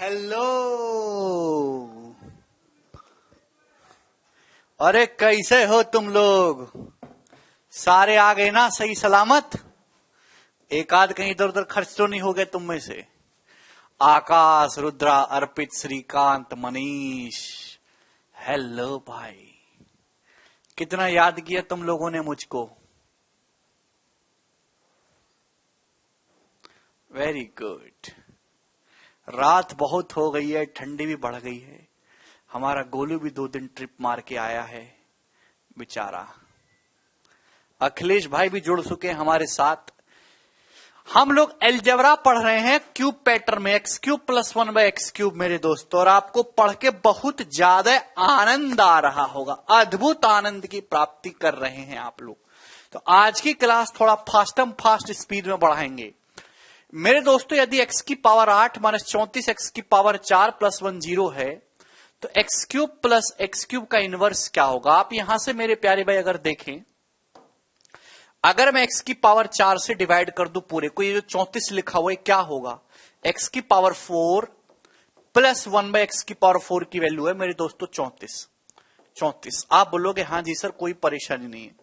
Hello. अरे कैसे हो तुम लोग? सारे आ गए ना सही सलामत? एक आध कहीं इधर उधर खर्च तो नहीं हो गए तुम में से? आकाश, रुद्रा, अर्पित, श्रीकांत, मनीष, हेलो भाई। कितना याद किया तुम लोगों ने मुझको। Very good. रात बहुत हो गई है, ठंडी भी बढ़ गई है। हमारा गोलू भी 2 दिन ट्रिप मार के आया है बेचारा। अखिलेश भाई भी जुड़ चुके हैं हमारे साथ। हम लोग अलजेब्रा पढ़ रहे हैं क्यूब पैटर्न में, x cube plus 1/x cube मेरे दोस्तों। और आपको पढ़ के बहुत ज्यादा आनंद आ रहा होगा, अद्भुत आनंद की प्राप्ति कर रहे हैं आप लोग। तो आज की क्लास थोड़ा फास्ट स्पीड में बढ़ाएंगे मेरे दोस्तों। यदि x की पावर 8 माइनस 34 x की पावर 4 प्लस 1 0 है, तो x cube plus x cube का इनवर्स क्या होगा? आप यहां से मेरे प्यारे भाई अगर देखें, अगर मैं x की पावर 4 से डिवाइड कर दूं पूरे को, ये जो 34 लिखा हुआ है क्या होगा? x की पावर 4 प्लस 1/x की पावर 4 की वैल्यू है मेरे दोस्तों 34। आप बोलोगे हाँ जी सर कोई परेशानी नहीं है।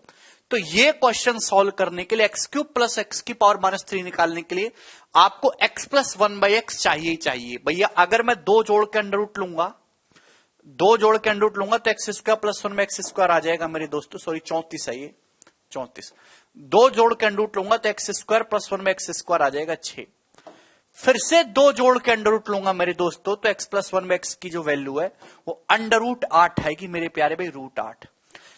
तो ये क्वेश्चन सॉल्व करने के लिए एक्स क्यूब प्लस एक्स की पावर -3 निकालने के लिए आपको x प्लस 1/x चाहिए भैया। अगर मैं दो जोड़ के अंडर रूट लूंगा, तो एक्स स्क्वायर प्लस 1/x² आ जाएगा मेरे दोस्तों। सॉरी 34 है ये, 34। दो जोड़ के अंडर रूट लूंगा तो एक्स स्क्वायर प्लस 1/x² आ जाएगा 6। फिर से दो जोड़ के अंडर रूट लूंगा मेरे दोस्तों, तो x प्लस 1/x की जो वैल्यू है वो अंडर रूट 8 आएगी मेरे प्यारे भाई, रूट 8।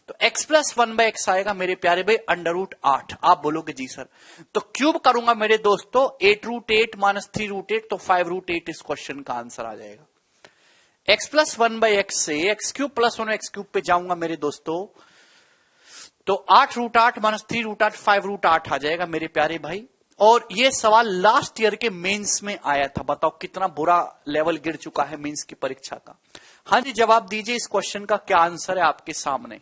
तो x प्लस 1/x आएगा मेरे प्यारे भाई अंडर रूट 8। आप बोलोगे जी सर, तो क्यूब करूंगा मेरे दोस्तों 8√8 माइनस 3√8, तो 5√8 इस क्वेश्चन का आंसर आ जाएगा। x प्लस 1/x से x क्यूब प्लस 1/x³ पे जाऊंगा मेरे दोस्तों, तो 8√8 माइनस 3√8 5√8 आ जाएगा मेरे प्यारे भाई। और ये सवाल लास्ट ईयर के मेंस में आया था। बताओ कितना बुरा लेवल गिर चुका है मेंस की परीक्षा का। हाँ जी जवाब दीजिए, इस क्वेश्चन का क्या आंसर है आपके सामने?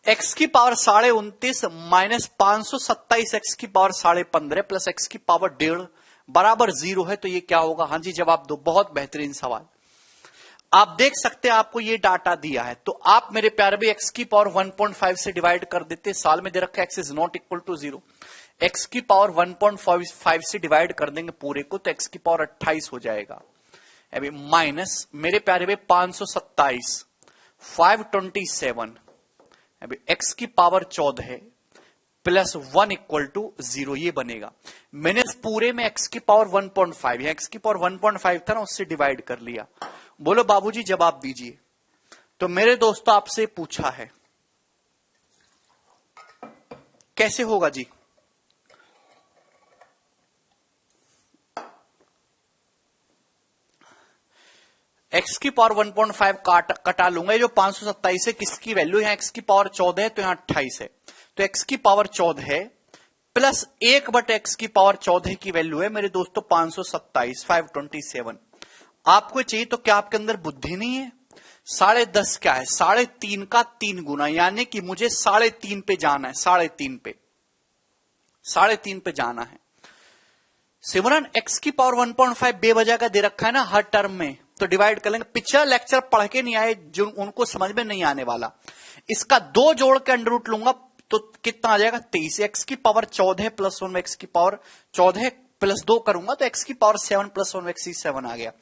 x की पावर 29.5 माइनस 527 x की पावर 15.5 प्लस x की पावर 1.5 बराबर 0 है, तो ये क्या होगा? हाँ जी जवाब दो। बहुत बेहतरीन सवाल। आप देख सकते हैं आपको ये डाटा दिया है, तो आप मेरे प्यारे भी x की पावर 1.5 से डिवाइड कर देते। साल में दे रखा है x is not equal to 0, x की पावर 1.5 से डिवाइड कर देंगे पूरे को, तो x की पावर 28 हो जाएगा। अभी माइनस मेरे प्यारे भाई 527 527, अभी x की पावर 14 है प्लस 1 इक्वल टू 0, ये बनेगा। मैंने इस पूरे में x की पावर 1.5 या x की पावर 1.5 था ना, उससे डिवाइड कर लिया। बोलो बाबूजी जवाब दीजिए। तो मेरे दोस्तों आपसे पूछा है कैसे होगा जी? x की पावर 1.5 कटा लूंगा। ये जो 527 है किसकी वैल्यू है? x की पावर 14 है तो यहां 28 है, तो x की पावर 14 है प्लस 1/x की पावर 14 की वैल्यू है मेरे दोस्तों 527 527। आपको चाहिए तो क्या आपके अंदर बुद्धि नहीं है? 10.5 क्या है? 3.5 का 3 गुना, यानी कि मुझे 3.5 पे जाना है। 3.5 पे जाना है। सिमरन x की पावर 1.5 बेवजह का दे रखा है ना हर टर्म में, तो डिवाइड कर लेंगे। पिछला लेक्चर पढ़ के नहीं आए जो उनको समझ में नहीं आने वाला, इसका दो जोड़ के अंडर रूट लूंगा तो कितना आ जाएगा? 23। x की पावर 14 प्लस 1x की पावर 14 प्लस 2 करूंगा तो x की पावर 7 प्लस 1x 7 आ गया।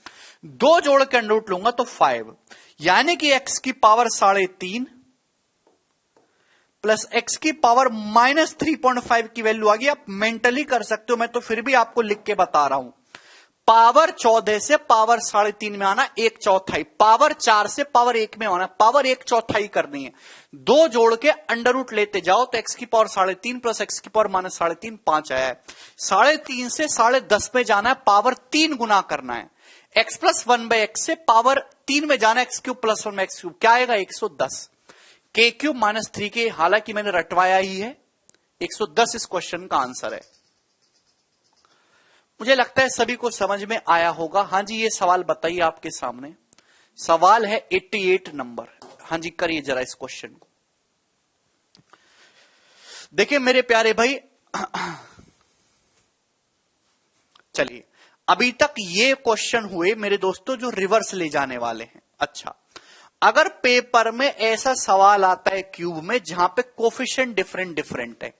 दो जोड़ के अंडर रूट लूंगा तो 5, यानी कि x की पावर 3.5 प्लस x की पावर -3.5 की वैल्यू आ गई। आप मेंटली कर सकते हो, मैं तो फिर भी आपको लिख के बता रहा हूं। पावर 14 से पावर 3.5 में आना 1/4, पावर 4 से पावर 1 में आना पावर 1/4 करनी है। दो जोड़ के अंडर रूट लेते जाओ तो x की पावर 3.5 प्लस x की पावर -3.5 5 आया है। 3.5 से 10.5 में जाना है, पावर 3 गुना करना है। x प्लस 1/x से पावर 3 में जाना है, x cube plus 1/x cube क्या आएगा? 110 k क्यूब -3k, हालांकि मैंने रटवाया ही है। 110 इस क्वेश्चन का आंसर है। मुझे लगता है सभी को समझ में आया होगा। हाँ जी ये सवाल बताइए आपके सामने। सवाल है 88 नंबर। हाँ जी करिए जरा इस क्वेश्चन को। देखिए मेरे प्यारे भाई, चलिए अभी तक ये क्वेश्चन हुए मेरे दोस्तों जो रिवर्स ले जाने वाले हैं। अच्छा, अगर पेपर में ऐसा सवाल आता है क्यूब में जहां पे कोफिशिएंट डिफरेंट डिफरेंट है,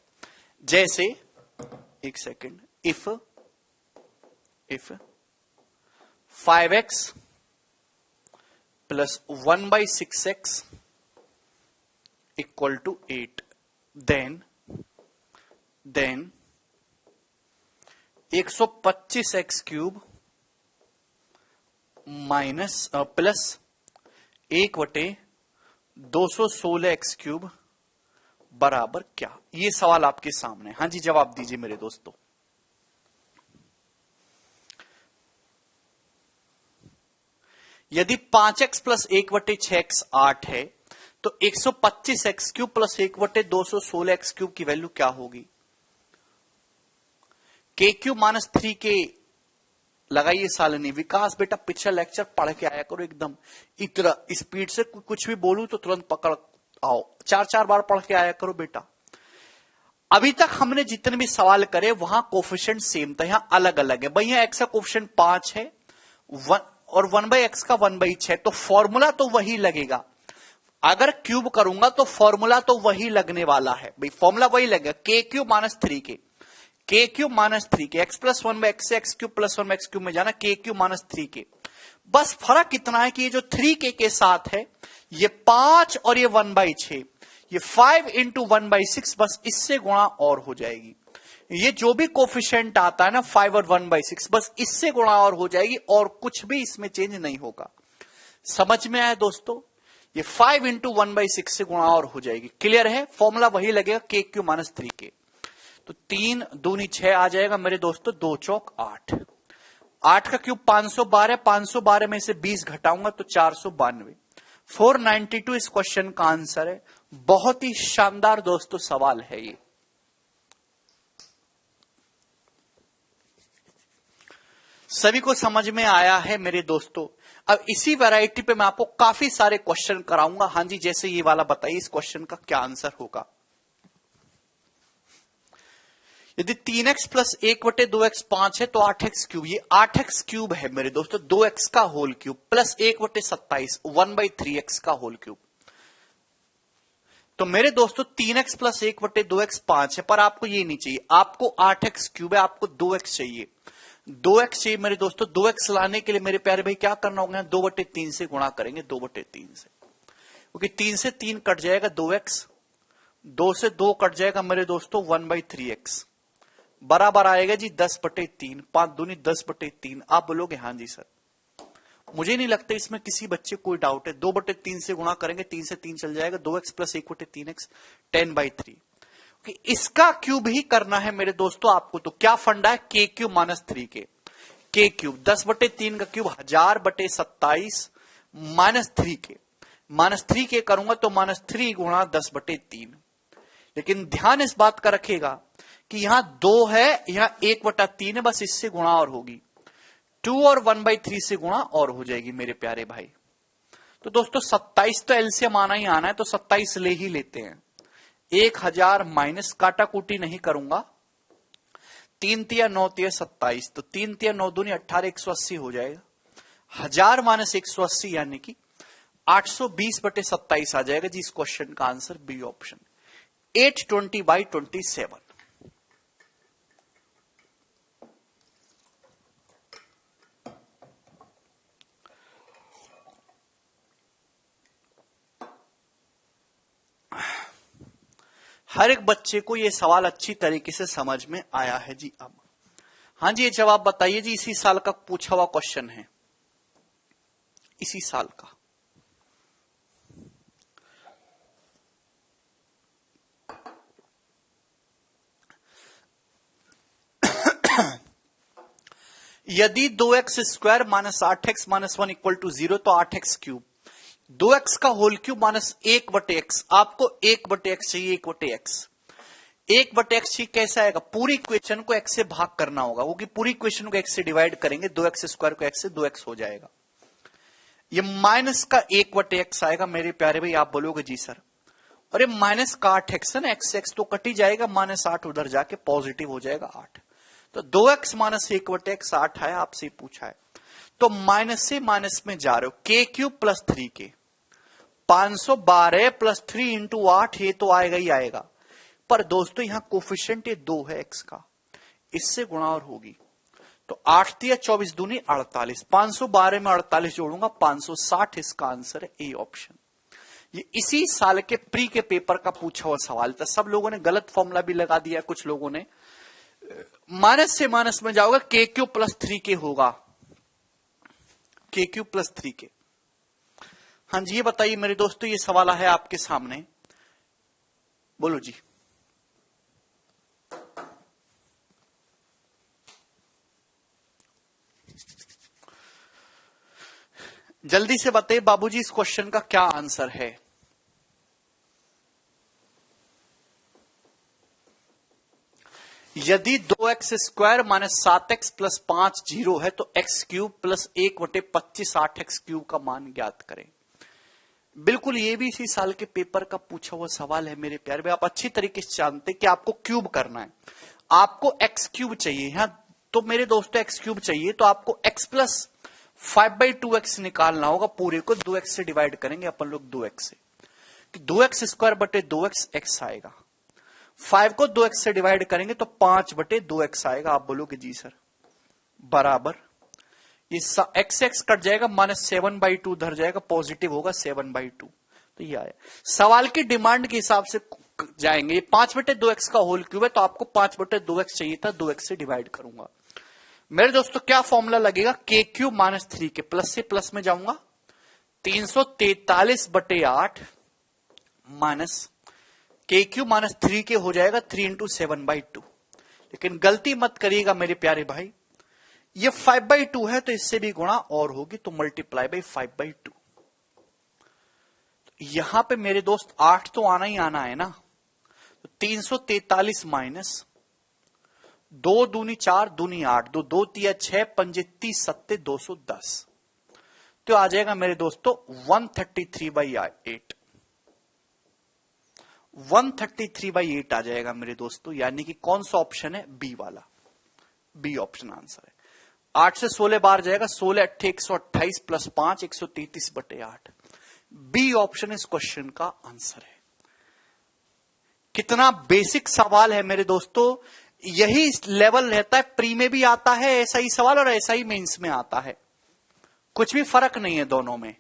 जैसे एक second, if 5x plus 1/6x equal to 8, then 125x cube minus plus 1/216x cube बराबर क्या? ये सवाल आपके सामने। हां जी, जवाब दीजिए मेरे दोस्तों। यदि 5x प्लस 1/6x 8 है तो 125x cube plus 1/216x cube की वैल्यू क्या होगी? के क्यूब माइनस 3k लगाइए सालनी। विकास बेटा पिछला लेक्चर पढ़ के आया करो, एकदम इतना स्पीड से कुछ भी बोलूं तो तुरंत पकड़ आओ, 4-4 बार पढ़ के आया करो बेटा। अभी तक हमने जितने भी सवाल करे वहां कोफिशिएंट सेम था, यहां अलग अलग है। भाई यहां x का कोफिशिएंट 5 है और 1/x का 1/6, तो फॉर्मूला तो वही लगेगा। अगर क्यूब करूंगा तो फॉर्मूला तो वही लगने वाला है भाई, फॉर्मूला वही लगेगा, के क्यूब माइनस 3k, के cube minus 3k, x plus 1/x से x cube plus 1/x cube में जाना, के क्यूब माइनस 3k। बस फर्क इतना है कि ये जो 3k के साथ है ये 5 और ये 1/6, ये 5 इंटू 1/6, बस इससे गुणा और हो जाएगी। ये जो भी कोफिशिएंट आता है ना 5 और 1/6, बस इससे गुणा और हो जाएगी और कुछ भी इसमें चेंज नहीं होगा। समझ में आया दोस्तों? ये 5 इंटू 1/6 से गुणा और हो जाएगी। क्लियर है? फॉर्मूला वही लगेगा, के क्यू माइनस 3k। तो 3 दूनी 6 आ जाएगा मेरे दोस्तों, 2 चौक 8। 8 का क्यूब 512, 512 में से 20 घटाऊंगा तो 492। 492 इस क्वेश्चन का आंसर है। बहुत ही शानदार दोस्तों सवाल है ये। सभी को समझ में आया है मेरे दोस्तों? अब इसी वैरायटी पे मैं आपको काफी सारे क्वेश्चन कराऊंगा। हां जी, जैसे ये वाला बताइए, इस क्वेश्चन का क्या आंसर होगा? यदि 3x प्लस 1/2x 5 है तो 8x क्यूब, ये 8x क्यूब है मेरे दोस्तों, 2x का होल क्यूब प्लस 1/27 1/3x का होल क्यूब। तो मेरे दोस्तों 3x प्लस 1/2x 5 है, पर आपको ये नहीं चाहिए, आपको 8x क्यूब है, आपको 2x चाहिए। 2x चाहिए मेरे दोस्तों। 2x लाने के लिए मेरे प्यारे भाई क्या करना होगा? 2/3 से गुणा करेंगे, 2/3 से, क्योंकि 3 से 3 कट जाएगा 2x, 2 से 2 कट जाएगा मेरे दोस्तों 1/3x, बराबर आएगा जी 10/3। 5 दूनी 10/3। आप बोलोगे हाँ जी सर, मुझे नहीं लगता इसमें किसी बच्चे को कोई डाउट है। 2/3 से गुणा करेंगे, 3 से 3 चल जाएगा, 2x प्लस 1/3x 10/3। इसका क्यूब ही करना है मेरे दोस्तों आपको। तो क्या फंडा है? के क्यूब माइनस 3k। के क्यूब 10/3 का cube 1000/27 minus 3k। Minus 3k करूंगा तो माइनस 3 गुणा 10/3। लेकिन ध्यान इस बात का रखेगा कि यहां 2 है, यहां 1/3 है, बस इससे गुणा और होगी। 2 और 1/3 से गुणा और हो जाएगी मेरे प्यारे भाई। तो दोस्तों 27 तो एलसीएम आना ही आना है, तो 27 ले ही लेते हैं। 1000 माइनस, काटा कूटी नहीं करूंगा, 3 तिया 9 तिया 27, तो 3 तिया 9 दूनी 18, 180 हो जाएगा। 1000 माइनस 180 यानी कि 820/27 आ जाएगा जी। इस क्वेश्चन का आंसर बी ऑप्शन, 820/27। हर एक बच्चे को यह सवाल अच्छी तरीके से समझ में आया है जी। अब हाँ जी, ये जवाब बताइए जी, इसी साल का पूछा हुआ क्वेश्चन है, इसी साल का। यदि 2x square minus 8x minus 1 equal to 0, तो 8x क्यूब 2x का होल क्यूब माइनस 1/x, आपको 1/x चाहिए, 1/x। 1/x चाहिए, कैसा आएगा? पूरी इक्वेशन को x से भाग करना होगा, क्योंकि पूरी इक्वेशन को x से डिवाइड करेंगे, 2x स्क्वायर को x से 2x हो जाएगा। ये माइनस का 1/x आएगा मेरे प्यारे भाई। आप बोलोगे जी सर, और ये माइनस का 8x है ना, x तो कट ही जाएगा, -8 उधर जाके पॉजिटिव हो जाएगा 8। तो 2x माइनस 1/x 8 है, आपसे ही पूछा है। तो माइनस से माइनस में जा रहे हो, k cube plus 3k 512 plus 3 into 8, ये तो आएगा ही आएगा। पर दोस्तों यहां कोफिशिएंट ये 2 है x का, इससे गुणा और होगी। तो 8 तिया 24 दूनी 48, 512 में 48 जोड़ूंगा 560, इसका आंसर है ए ऑप्शन। ये इसी साल के प्री के पेपर का पूछा हुआ सवाल था। सब लोगों ने गलत फॉर्मूला भी लगा दिया, कुछ लोगों ने माइनस से माइनस में जाओगे के क्यूब प्लस 3k होगा, के क्यूब प्लस 3k। हाँ जी, ये बताइए मेरे दोस्तों, ये सवाल है आपके सामने, बोलो जी। जल्दी से बताइए बाबूजी, इस क्वेश्चन का क्या आंसर है। यदि 2x square minus 7x plus 5 0 है तो x cube plus 1/25 8x cube का मान ज्ञात करें। बिल्कुल, ये भी इसी साल के पेपर का पूछा हुआ सवाल है मेरे प्यारे भाई। आप अच्छी तरीके से जानते कि आपको क्यूब करना है, आपको x क्यूब चाहिए। यहां तो मेरे दोस्तों x क्यूब चाहिए, तो आपको x प्लस 5/2x निकालना होगा। पूरे को 2x से डिवाइड करेंगे अपन लोग, 2x से, 2x स्क्वायर बटे 2x x आएगा। 5 को 2x से डिवाइड करेंगे तो 5/2x आएगा। आप बोलोगे जी सर, बराबर ये x x कट जाएगा, माइनस 7/2 धर जाएगा, पॉजिटिव होगा 7/2। तो ये आया। सवाल की डिमांड के हिसाब से जाएंगे। ये 5/2x का होल क्यूब है, तो आपको 5/2x चाहिए था, 2x से डिवाइड करूंगा। मेरे दोस्तों क्या फॉर्मूला लगेगा, के क्यूब माइनस 3k, प्लस से प्लस में जाऊंगा, 343/8 माइनस के क्यूब माइनस 3k हो जाएगा 3 इंटू 7/2। लेकिन गलती मत करिएगा मेरे प्यारे भाई, ये 5/2 है तो इससे भी गुणा और होगी, तो मल्टीप्लाई बाई 5/2। यहां पे मेरे दोस्त 8 तो आना ही आना है ना, तो 343 माइनस 2 दूनी 4 दूनी 8, 2 2 तिया 6 पंजे 30 सत्ते 210, तो आ जाएगा मेरे दोस्तों 133/8। 133/8 आ जाएगा मेरे दोस्तों, यानी कि कौन सा ऑप्शन है, बी वाला, बी ऑप्शन आंसर है। 8 से 16 बार जाएगा, 16 8 128 प्लस 5 133/8। बी ऑप्शन इस क्वेश्चन का आंसर है। कितना बेसिक सवाल है मेरे दोस्तों, यही लेवल रहता है, प्री में भी आता है ऐसा ही सवाल और ऐसा ही मेंस में आता है, कुछ भी फर्क नहीं है दोनों में।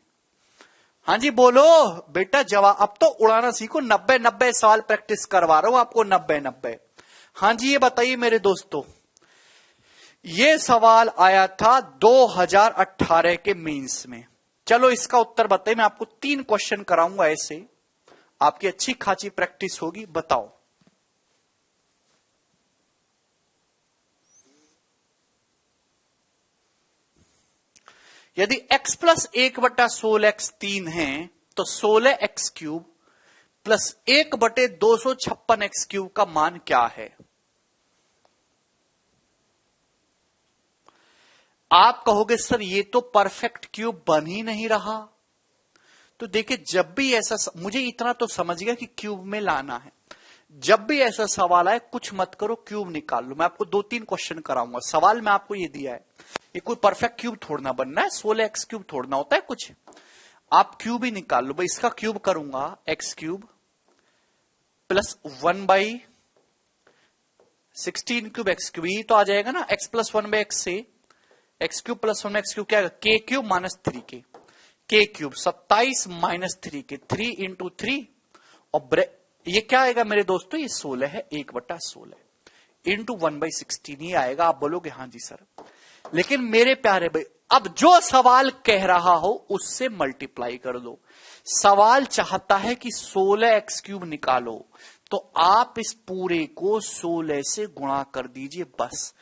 हाँ जी बोलो बेटा, जवाब अब तो उड़ाना सीखो, 90 सवाल प्रैक्टिस करवा रहा हूं आपको, 90। हाँ जी ये बताइए मेरे दोस्तों, ये सवाल आया था 2018 के मेंस में। चलो इसका उत्तर बताइए, मैं आपको 3 क्वेश्चन कराऊंगा, ऐसे आपकी अच्छी खासी प्रैक्टिस होगी। बताओ, यदि x प्लस 1/16x 3 है तो 16x cube plus 1/256x cube का मान क्या है। आप कहोगे सर ये तो परफेक्ट क्यूब बन ही नहीं रहा। तो देखिए, जब भी ऐसा, मुझे इतना तो समझ गया कि क्यूब में लाना है, जब भी ऐसा सवाल आए कुछ मत करो, क्यूब निकाल लो। मैं आपको 2-3 क्वेश्चन कराऊंगा। सवाल में आपको ये दिया है, ये कोई परफेक्ट क्यूब थोड़ना बनना है, 16x क्यूब थोड़ना होता है कुछ, आप क्यूब ही निकाल लो। भाई इसका क्यूब करूंगा x cube plus 1/16 cube x cube, ये तो आ जाएगा ना, x प्लस 1/x से x cube plus 1x cube क्या है, k cube minus 3k, k cube 27 minus 3k, 3 into 3, और ये क्या आएगा मेरे दोस्तों, ये 16 है, 1/16 इंटू 1/16 ये आएगा। आप बोलोगे हाँ जी सर, लेकिन मेरे प्यारे भाई अब जो सवाल कह रहा हो उससे मल्टीप्लाई कर दो। सवाल चाहता है कि 16x क्यूब निकालो, तो आप इस पूरे को 16 से गुणा कर दीजिए बस।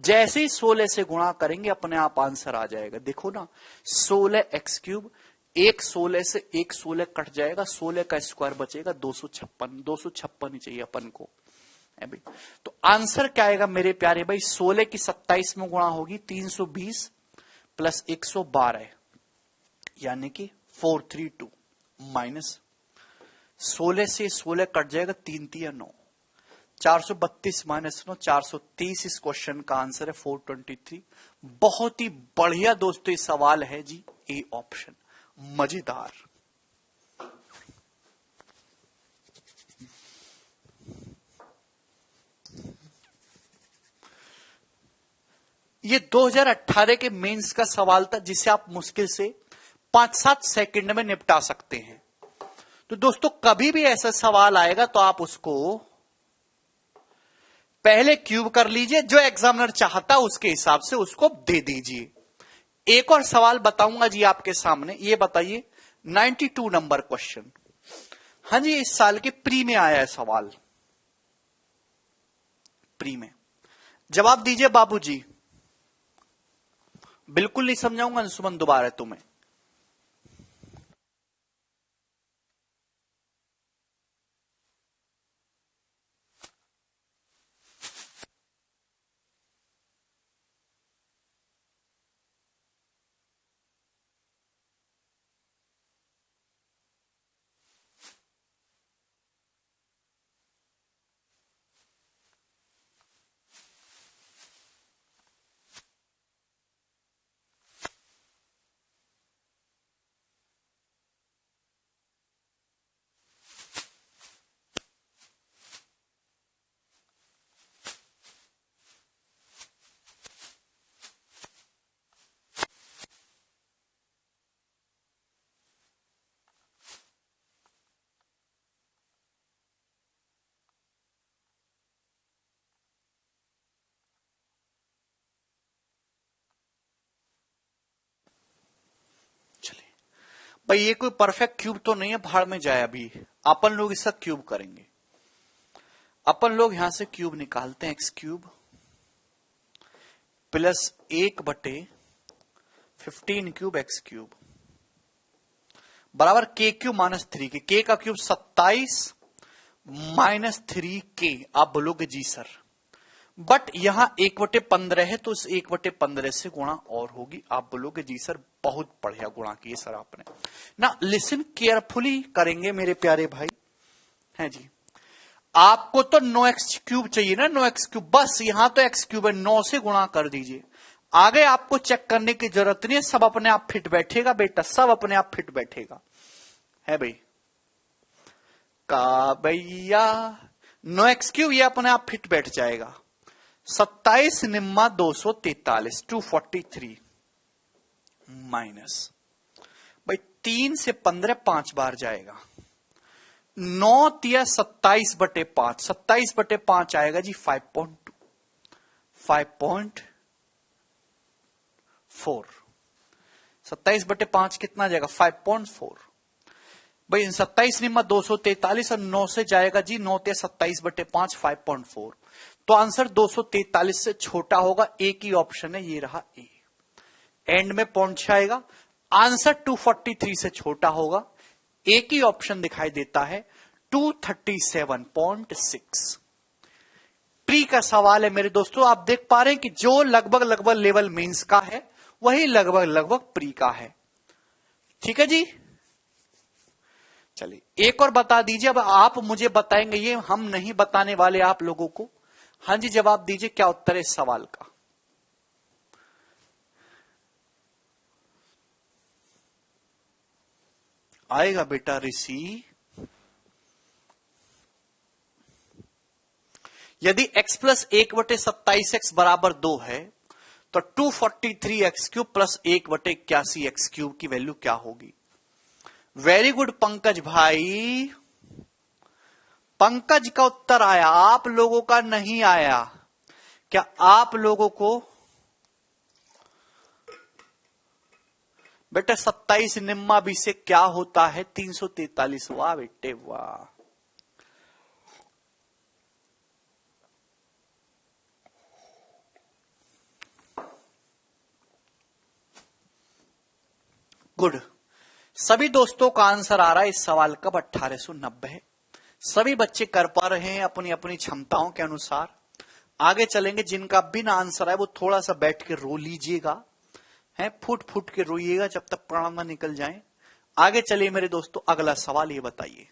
जैसे ही 16 से गुणा करेंगे अपने आप आंसर आ जाएगा। देखो ना, 16x क्यूब, एक 16 से एक 16 कट जाएगा, 16 का स्क्वायर बचेगा 256, 256 ही चाहिए अपन को। तो आंसर क्या आएगा मेरे प्यारे भाई, 16 की 27 में गुणा होगी 320 प्लस 112, यानी कि 432 माइनस 16 से 16 कट जाएगा, 3 3 9, 432 माइनस 9 430 इस क्वेश्चन का आंसर है 423। बहुत ही बढ़िया दोस्तों ये सवाल है जी, ए ऑप्शन, मजेदार। ये 2018 के मेंस का सवाल था जिसे आप मुश्किल से 5-7 सेकंड में निपटा सकते हैं। तो दोस्तों कभी भी ऐसा सवाल आएगा तो आप उसको पहले क्यूब कर लीजिए, जो एग्जामिनर चाहता उसके हिसाब से उसको दे दीजिए। एक और सवाल बताऊंगा जी आपके सामने, ये बताइए 92 नंबर क्वेश्चन। हाँ जी, इस साल के प्री में आया है सवाल, प्री में। जवाब दीजिए बाबूजी। बिल्कुल नहीं समझाऊंगा अंशुमन दोबारा तुम्हें। भाई ये कोई परफेक्ट क्यूब तो नहीं है, भाड़ में जाए। अभी अपन लोग इसका क्यूब करेंगे। अपन लोग यहां से क्यूब निकालते हैं, x cube plus 1/15 cube x cube बराबर के क्यूब माइनस 3 के का क्यूब 27 माइनस 3 आप बोलोगे जी सर, बट यहां 1/15 है तो इस 1/15 से गुणा और होगी। आप बोलोगे जी सर बहुत बढ़िया गुणा किए सर आपने ना। लिसन केयरफुली करेंगे मेरे प्यारे भाई, है जी। आपको तो 9x क्यूब चाहिए ना, 9x क्यूब, बस यहां तो x क्यूब है, 9 से गुणा कर दीजिए। आगे आपको चेक करने की जरूरत नहीं है, सब अपने आप फिट बैठेगा बेटा, सब अपने आप फिट बैठेगा, है भाई का भैया। 9x क्यूब ये अपने आप फिट बैठ जाएगा। 27 निम्मा 243 243 माइनस भाई 3 से 15 5 बार जाएगा। 9 तिया 27/5, 27/5 आएगा जी 5.2 5.4। 27/5 कितना जाएगा 5.4। भाई 27 निम्मा 243 और 9 से जाएगा जी 9 तिया 27/5 5.4। तो आंसर 243 से छोटा होगा। एक ही ऑप्शन है, ये रहा ए। एंड में पहुंच जाएगा, आंसर 243 से छोटा होगा। एक ही ऑप्शन दिखाई देता है 237.6। प्री का सवाल है मेरे दोस्तों। आप देख पा रहे हैं कि जो लगभग लेवल मेंस का है वही लगभग प्री का है। ठीक है जी, चलिए एक और बता दीजिए। अब आप मुझे बताएंगे, ये हम नहीं बताने वाले आप लोगों को। हाँ जी, जवाब दीजिए क्या उत्तर है इस सवाल का। आएगा बेटा ऋषि। यदि x प्लस 1/27x बराबर 2 है तो 243x cube plus 1/81x cube की वैल्यू क्या होगी। वेरी गुड पंकज भाई, पंकज का उत्तर आया, आप लोगों का नहीं आया। क्या आप लोगों को बेटा 27 निम्मा 20 से क्या होता है 343। वाह बेटे वाह। गुड। सभी दोस्तों का आंसर आ रहा है इस सवाल का 1890 है। सभी बच्चे कर पा रहे हैं अपनी अपनी क्षमताओं के अनुसार। आगे चलेंगे, जिनका बिना आंसर है वो थोड़ा सा बैठ के रो लीजिएगा, है फुट फुट के रोइएगा जब तक प्राण ना निकल जाए। आगे चलिए मेरे दोस्तों, अगला सवाल ये बताइए,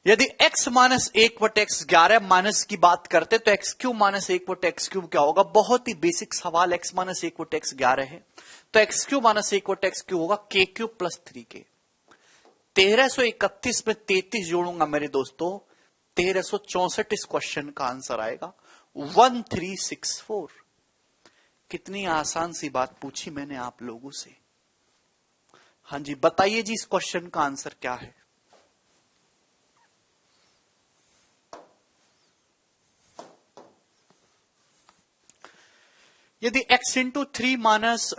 यदि x माइनस 1/x11 माइनस की बात करते तो x³ माइनस 1/x³ क्या होगा? बहुत ही बेसिक सवाल। x माइनस 1/x11 है तो x³ माइनस 1/x³ होगा k³ प्लस 3k। 1331 में 33 जोड़ूंगा मेरे दोस्तों, 1364 इस क्वेश्चन का आंसर आएगा 1364। कितनी आसान सी बात पूछी मैंने आप लोगों से। हाँ जी, बताइए जी इस क्वेश्चन का आंसर क्या है? यदि x इंटू 3 माइनस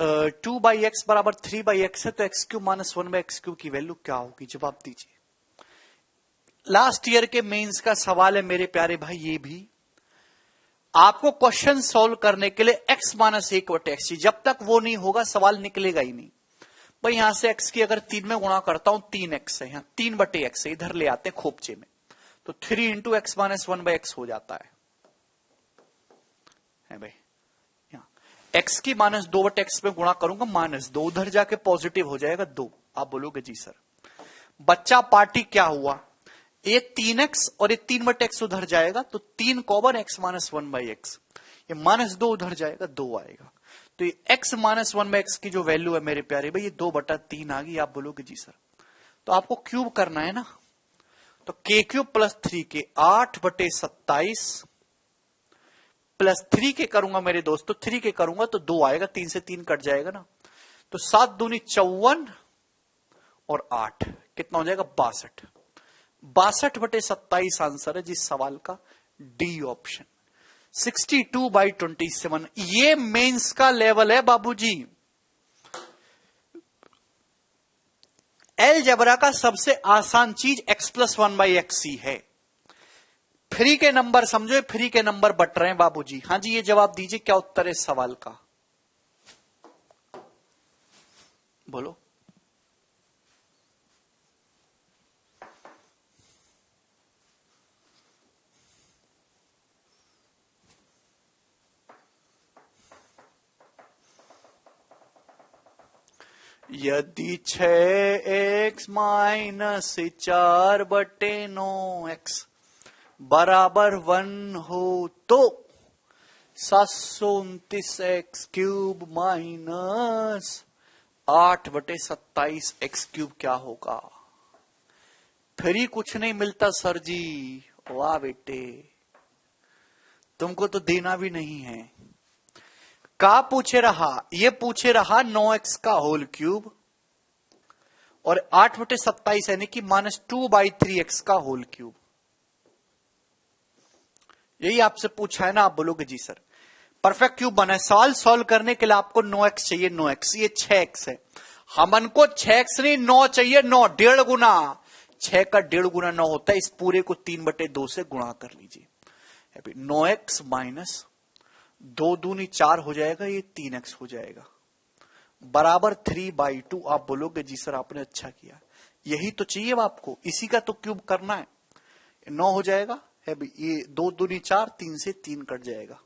2/x बराबर 3/x है तो x³ माइनस 1/x³ की वैल्यू क्या होगी? जवाब दीजिए। लास्ट ईयर के मेंस का सवाल है मेरे प्यारे भाई। ये भी आपको क्वेश्चन सॉल्व करने के लिए x माइनस 1/x, जब तक वो नहीं होगा सवाल निकलेगा ही नहीं। भाई यहां से x की अगर 3 में गुणा करता हूं, 3x है, यहां 3/x है, इधर ले आते हैं खोपचे में, तो 3 इंटू एक्स माइनस 1/x हो जाता है भाई। x की माइनस 2/x में गुणा करूंगा, -2, उधर जाके पॉजिटिव हो जाएगा 2। आप बोलोगे जी सर बच्चा पार्टी क्या हुआ? ये 3x और ये 3/x उधर जाएगा तो 3 कॉमन x माइनस 1/x, ये -2 उधर जाएगा 2 आएगा। तो ये x माइनस 1/x की जो वैल्यू है मेरे प्यारे भाई, ये 2/3 आ गई। आप बोलोगे जी सर तो आपको क्यूब करना है ना, तो k³ plus 3k 8/27 plus 3k करूंगा मेरे दोस्तों, 3k करूंगा तो 2 आएगा, 3 से 3 कट जाएगा ना, तो 7 दूनी 54 और 8 कितना हो जाएगा? 62। 62/27 आंसर है जिस सवाल का, डी ऑप्शन। 62/27 ये मेंस का लेवल है बाबूजी। अलजेब्रा का सबसे आसान चीज x प्लस 1/x ही है। फ्री के नंबर समझो, फ्री के नंबर बट रहे हैं बाबूजी। हाँ जी, ये जवाब दीजिए, क्या उत्तर है इस सवाल का? बोलो। यदि 6x माइनस 4/9x बराबर 1 हो तो 729x³ माइनस 8/27x³ क्या होगा? फ्री कुछ नहीं मिलता सर जी। वाह बेटे, तुमको तो देना भी नहीं है। का पूछे रहा? ये पूछे रहा 9x का होल क्यूब और 8/27 यानी कि -2/3x का होल क्यूब। यही आपसे पूछा है ना, आप बोलोगे जी सर परफेक्ट क्यूब बना है। सवाल सॉल्व करने के लिए आपको 9x चाहिए, 9x, ये 6x है। हमन को 6x नहीं 9 चाहिए, 9 1.5 गुना, 6 का 1.5 गुना 9 होता है। इस पूरे को 3/2 से गुणा कर लीजिए। 9x माइनस 2 दूनी 4 हो जाएगा, ये 3x हो जाएगा, बराबर 3/2। आप बोलोगे जी सर आपने अच्छा किया, यही तो चाहिए आपको, इसी का तो क्यूब करना है। 9 हो जाएगा है भाई, ये 2 दूनी 4, 3 से 3 कट जाएगा।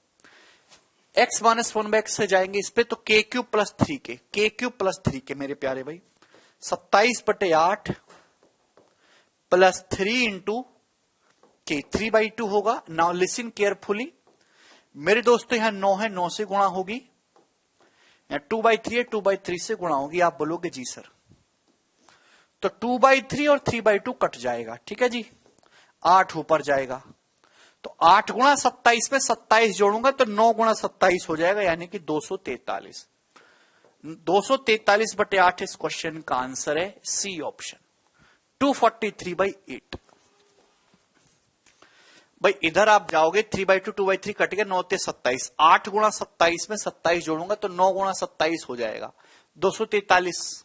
x माइनस 1/x से जाएंगे इस पे, तो k³ plus 3k, k³ plus 3k मेरे प्यारे भाई 27/8 प्लस 3 इंटू k 3/2 होगा। नाउ लिसन केयरफुली मेरे दोस्तों, यहां 9 है, 9 से गुणा होगी, यहां 2/3 है, 2/3 से गुणा होगी। आप बोलोगे जी सर तो 2/3 और 3/2 कट जाएगा, ठीक है जी, 8 ऊपर जाएगा, तो 8 गुणा 27 में 27 जोड़ूंगा तो 9 गुणा 27 हो जाएगा, यानी कि 243। 243/8 इस क्वेश्चन का आंसर है, सी ऑप्शन 243/8। भाई इधर आप जाओगे 3/2 2/3 कट गया, 9 27, 8 गुणा 27 में 27 जोड़ूंगा तो 9 गुणा 27 हो जाएगा 243।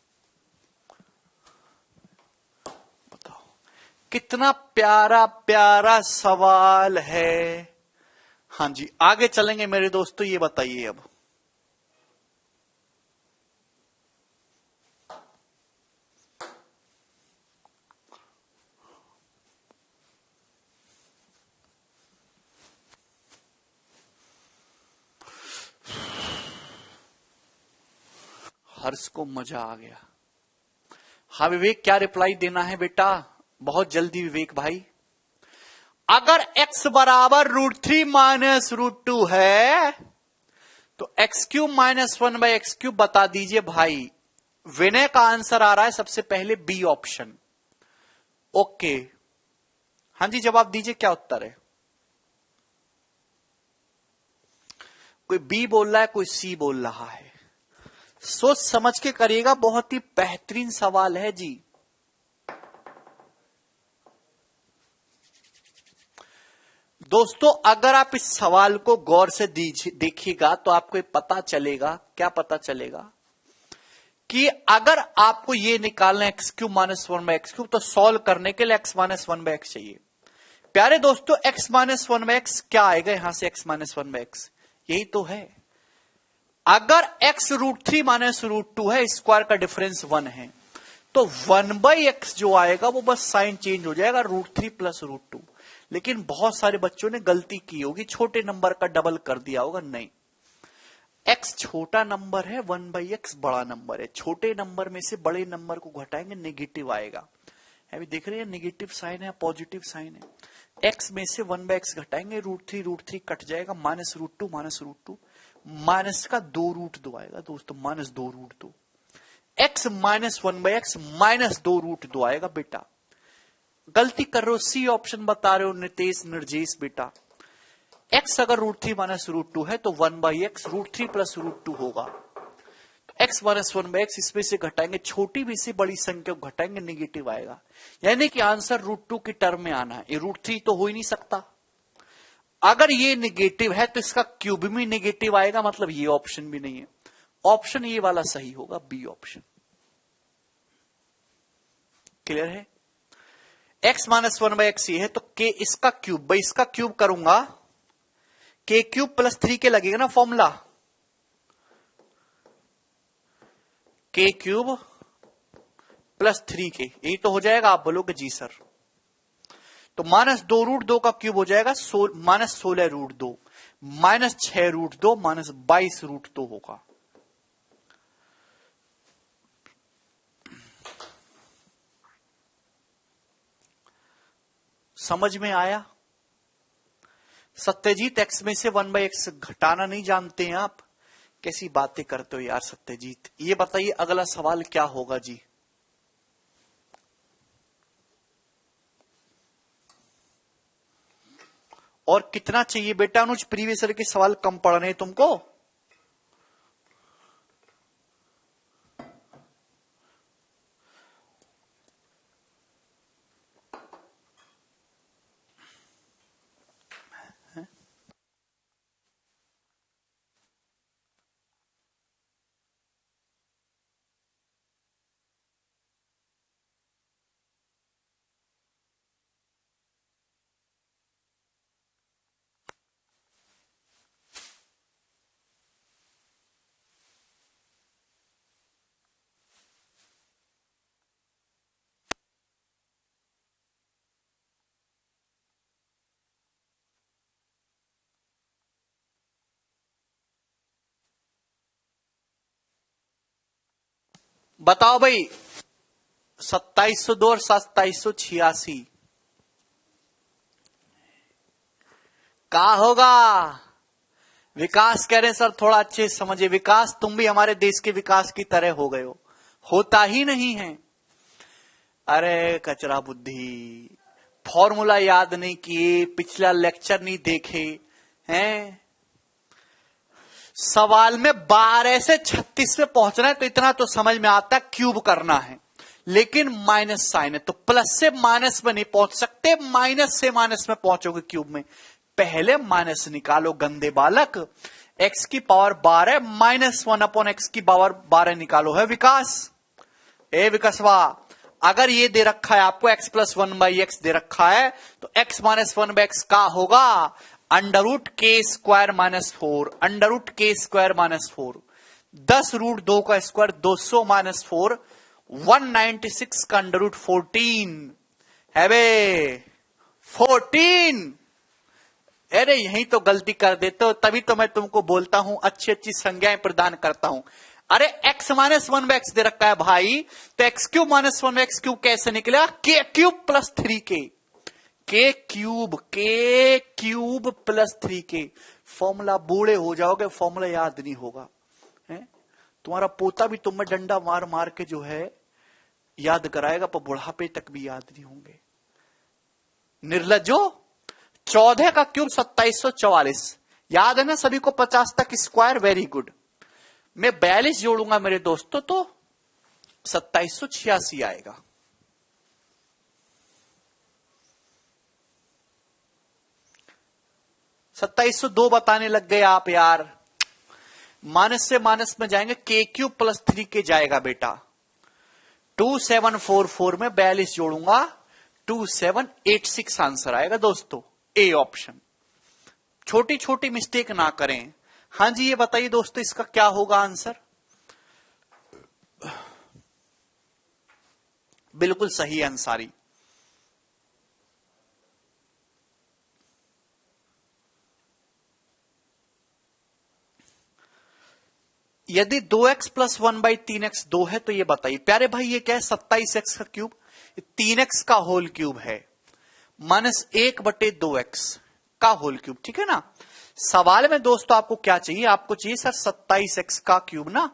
बताओ कितना प्यारा प्यारा सवाल है। हाँ जी, आगे चलेंगे मेरे दोस्तों, ये बताइए अब हर्ष को मजा आ गया। हाँ विवेक, क्या रिप्लाई देना है बेटा? बहुत जल्दी विवेक भाई। अगर x बराबर √3 माइनस √2 है तो x³ माइनस 1/x³ बता दीजिए भाई। विनय का आंसर आ रहा है सबसे पहले बी ऑप्शन। ओके, हाँ जी जवाब दीजिए, क्या उत्तर है? कोई बी बोल रहा है, कोई सी बोल रहा है। सोच समझ के करिएगा, बहुत ही बेहतरीन सवाल है जी। दोस्तों अगर आप इस सवाल को गौर से देखिएगा तो आपको पता चलेगा, क्या पता चलेगा कि अगर आपको ये निकालना है x³ माइनस 1/x³ तो सॉल्व करने के लिए x माइनस 1/x चाहिए। प्यारे दोस्तों x माइनस 1/x क्या आएगा यहां से? x माइनस 1/x यही तो है। अगर x √3 माइनस √2 है, स्क्वायर का डिफरेंस 1 है, तो 1/x जो आएगा वो बस साइन चेंज हो जाएगा, √3 प्लस √2। लेकिन बहुत सारे बच्चों ने गलती की होगी, छोटे नंबर का डबल कर दिया होगा। नहीं, x छोटा नंबर है, 1/x बड़ा नंबर है। छोटे नंबर में से बड़े नंबर को घटाएंगे, नेगेटिव आएगा। अभी देख रहे हैं, नेगेटिव साइन है, पॉजिटिव साइन है। x में से 1/x घटाएंगे, √3 कट जाएगा, माइनस √2 माइनस का 2√2 आएगा दोस्तों, minus 2√2। x minus 1/x minus 2√2 आएगा बेटा। गलती कर रहे हो, सी ऑप्शन बता रहे हो नितेश निर्जेश बेटा। x अगर √3 माइनस √2 है तो 1/x √3 प्लस √2 होगा। तो x माइनस 1/x इसमें से घटाएंगे, छोटी में से बड़ी संख्या को घटाएंगे, नेगेटिव आएगा। यानी कि आंसर √2 की टर्म में आना है। ये √3 तो हो ही नहीं सकता। अगर ये नेगेटिव है तो इसका क्यूब भी नेगेटिव आएगा, मतलब ये ऑप्शन भी नहीं है। ऑप्शन ये वाला सही होगा, बी ऑप्शन। क्लियर है? x माइनस 1/x ये है तो k इसका क्यूब, भाई इसका क्यूब करूंगा, k³ प्लस 3k लगेगा ना फॉर्मूला, k³ प्लस 3k, यही तो हो जाएगा। आप बोलोगे जी सर, तो माइनस 2√2 का क्यूब हो जाएगा माइनस 16√2, माइनस 6√2 माइनस 22√2 होगा। समझ में आया? सत्यजीत x में से 1/x घटाना नहीं जानते हैं आप? कैसी बातें करते हो यार सत्यजीत। ये बताइए अगला सवाल क्या होगा जी? और कितना चाहिए बेटा अनुज? प्रीवियस ईयर के सवाल कम पढ़ने तुमको? बताओ भाई, 2702 और 2786 का होगा? विकास कह रहे हैं सर थोड़ा अच्छे से समझिए। विकास तुम भी हमारे देश के विकास की तरह हो गए हो, होता ही नहीं है। अरे कचरा बुद्धि, फॉर्मूला याद नहीं किए, पिछला लेक्चर नहीं देखे हैं। सवाल में 12 से 36 पे पहुंचना है तो इतना तो समझ में आता है, क्यूब करना है। लेकिन माइनस साइन है तो प्लस से माइनस में नहीं पहुंच सकते, माइनस से माइनस में पहुंचोगे क्यूब में। पहले माइनस निकालो गंदे बालक। x की पावर 12 माइनस 1/x की पावर 12 निकालो। है विकास? ए विकासवा, अगर ये दे रखा है आपको x प्लस 1/x दे रखा है तो x माइनस 1/x का होगा √k² माइनस 4, √k² माइनस 4। 10√2 का स्क्वायर 200 माइनस 4, 196 का √14 है बे 14। अरे यही तो गलती कर देते हो, तभी तो मैं तुमको बोलता हूं अच्छी अच्छी संज्ञाएं प्रदान करता हूं। अरे x माइनस 1/x दे रखा है भाई, तो x³ माइनस 1/x³ कैसे निकलेगा? k³ plus 3k। के क्यूब प्लस 3k। फॉर्मूला बूढ़े हो जाओगे, फॉर्मूला याद नहीं होगा है? तुम्हारा पोता भी तुम्हें डंडा मार मार के जो है याद कराएगा, पर बुढ़ापे तक भी याद नहीं होंगे। निर्लज्जो, 14 का क्यूब 2744, याद है ना सभी को? 50 तक स्क्वायर, वेरी गुड। मैं 42 जोड़ूंगा मेरे दोस्तों तो 2786 आएगा। दो बताने लग गए आप यार। माइनस से माइनस में जाएंगे, के क्यूब प्लस 3k जाएगा बेटा। 2744 में 42 जोड़ूंगा 2786 आंसर आएगा दोस्तों, ए ऑप्शन। छोटी छोटी मिस्टेक ना करें। हाँ जी, ये बताइए दोस्तों इसका क्या होगा आंसर? बिल्कुल सही अंसारी। यदि 2x प्लस 1/3x 2 है तो ये बताइए प्यारे भाई, ये क्या है? 27x का क्यूब, 3x का होल क्यूब है, माइनस 1/2x का होल क्यूब, ठीक है ना। सवाल में दोस्तों आपको क्या चाहिए? आपको चाहिए सर 27x का क्यूब ना,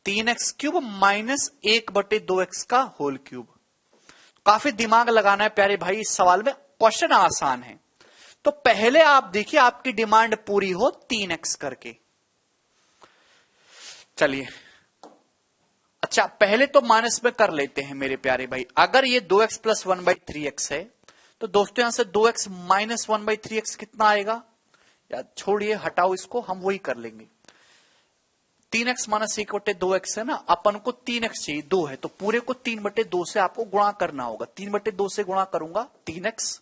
3x क्यूब माइनस 1/2x का होल क्यूब। काफी दिमाग लगाना है प्यारे भाई इस सवाल में, क्वेश्चन आसान है। तो पहले आप देखिए आपकी डिमांड पूरी हो 3x करके। चलिए अच्छा, पहले तो माइनस में कर लेते हैं मेरे प्यारे भाई। अगर ये 2x प्लस 1/3x है तो दोस्तों यहां से 2x माइनस 1/3x कितना आएगा? या छोड़िए, हटाओ इसको, हम वही कर लेंगे। 3x माइनस 1/2x है ना, अपन को 3x चाहिए, 2 है तो पूरे को 3/2 से आपको गुणा करना होगा। 3/2 से गुणा करूंगा 3x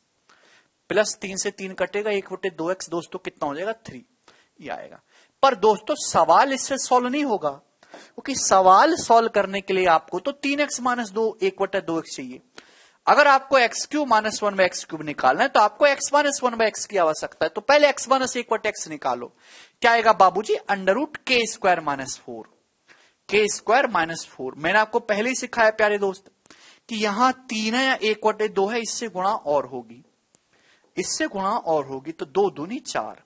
प्लस 3 से 3 कटेगा 1/2x, दोस्तों कितना हो जाएगा? 3 ये आएगा। पर दोस्तों सवाल इससे सॉल्व नहीं होगा, क्योंकि सवाल सॉल्व करने के लिए आपको तो 3x माइनस 2 1/2x चाहिए। अगर आपको x क्यूब माइनस 1/x³ निकालना है तो आपको x माइनस 1/x की आवश्यकता है। तो पहले x माइनस 1/x निकालो, क्या आएगा बाबूजी? √k² minus 4, k² minus 4। मैंने आपको पहले ही सिखाया प्यारे दोस्त कि यहां 3 है या 1/2 है, इससे गुणा और होगी, इससे गुणा और होगी, तो 2 दूनी 4,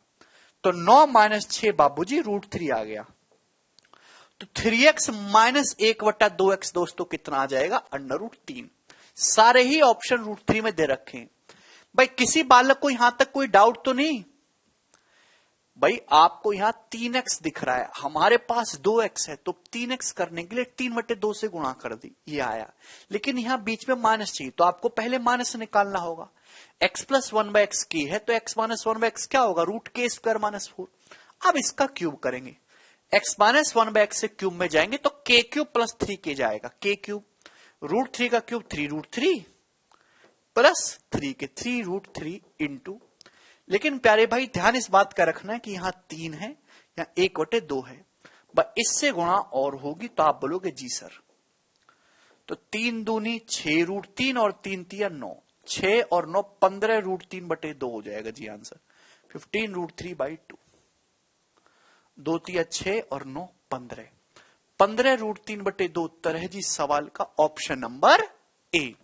तो 9 माइनस 6 बाबूजी √3 आ गया। तो 3x माइनस 1/2x दोस्तों कितना आ जाएगा? √3। सारे ही ऑप्शन √3 में दे रखे हैं। भाई किसी बालक को यहां तक कोई डाउट तो नहीं? भाई आपको यहां 3x दिख रहा है, हमारे पास 2x है, तो 3x करने के लिए 3/2 से गुणा कर दी, ये आया। लेकिन यहां बीच में माइनस चाहिए, तो आपको पहले माइनस निकालना होगा। x प्लस 1/x है, तो x माइनस 1/x क्या होगा? √k² minus 4। अब इसका क्यूब करेंगे, x माइनस 1/x से क्यूब में जाएंगे तो k क्यूब प्लस 3k जाएगा, k क्यूब, √3 का क्यूब 3√3 प्लस 3k, 3√3 इंटू। लेकिन प्यारे भाई ध्यान इस बात का रखना है कि यहां 3 है, यहां 1/2 है, इससे गुणा और होगी तो आप बोलोगे जी सर। तो 3 दूनी 6 √3 और 3 तिया 9, 6 और 9 15 √3/2 हो जाएगा जी आंसर, 15√3/2। 2 तिया 6 और 9 15, 15 √3/2 उत्तर है जी सवाल का, ऑप्शन नंबर ए।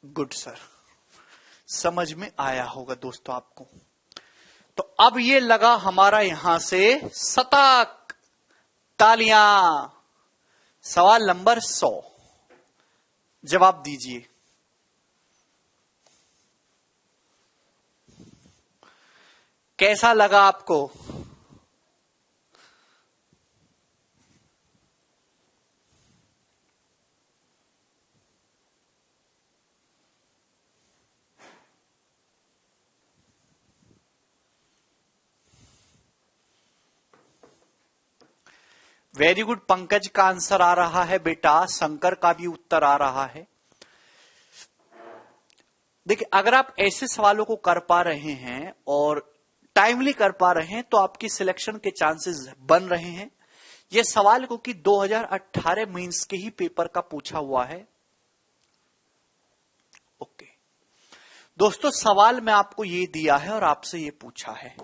गुड सर, समझ में आया होगा दोस्तों आपको। तो अब ये लगा हमारा यहां से शतक, तालियां। सवाल नंबर 100, जवाब दीजिए। कैसा लगा आपको? वेरी गुड, पंकज का आंसर आ रहा है बेटा, शंकर का भी उत्तर आ रहा है। देखिए अगर आप ऐसे सवालों को कर पा रहे हैं और टाइमली कर पा रहे हैं तो आपकी सिलेक्शन के चांसेस बन रहे हैं। यह सवाल क्योंकि 2018 मेंस के ही पेपर का पूछा हुआ है, ओके दोस्तों, सवाल में आपको ये दिया है और आपसे ये पूछा है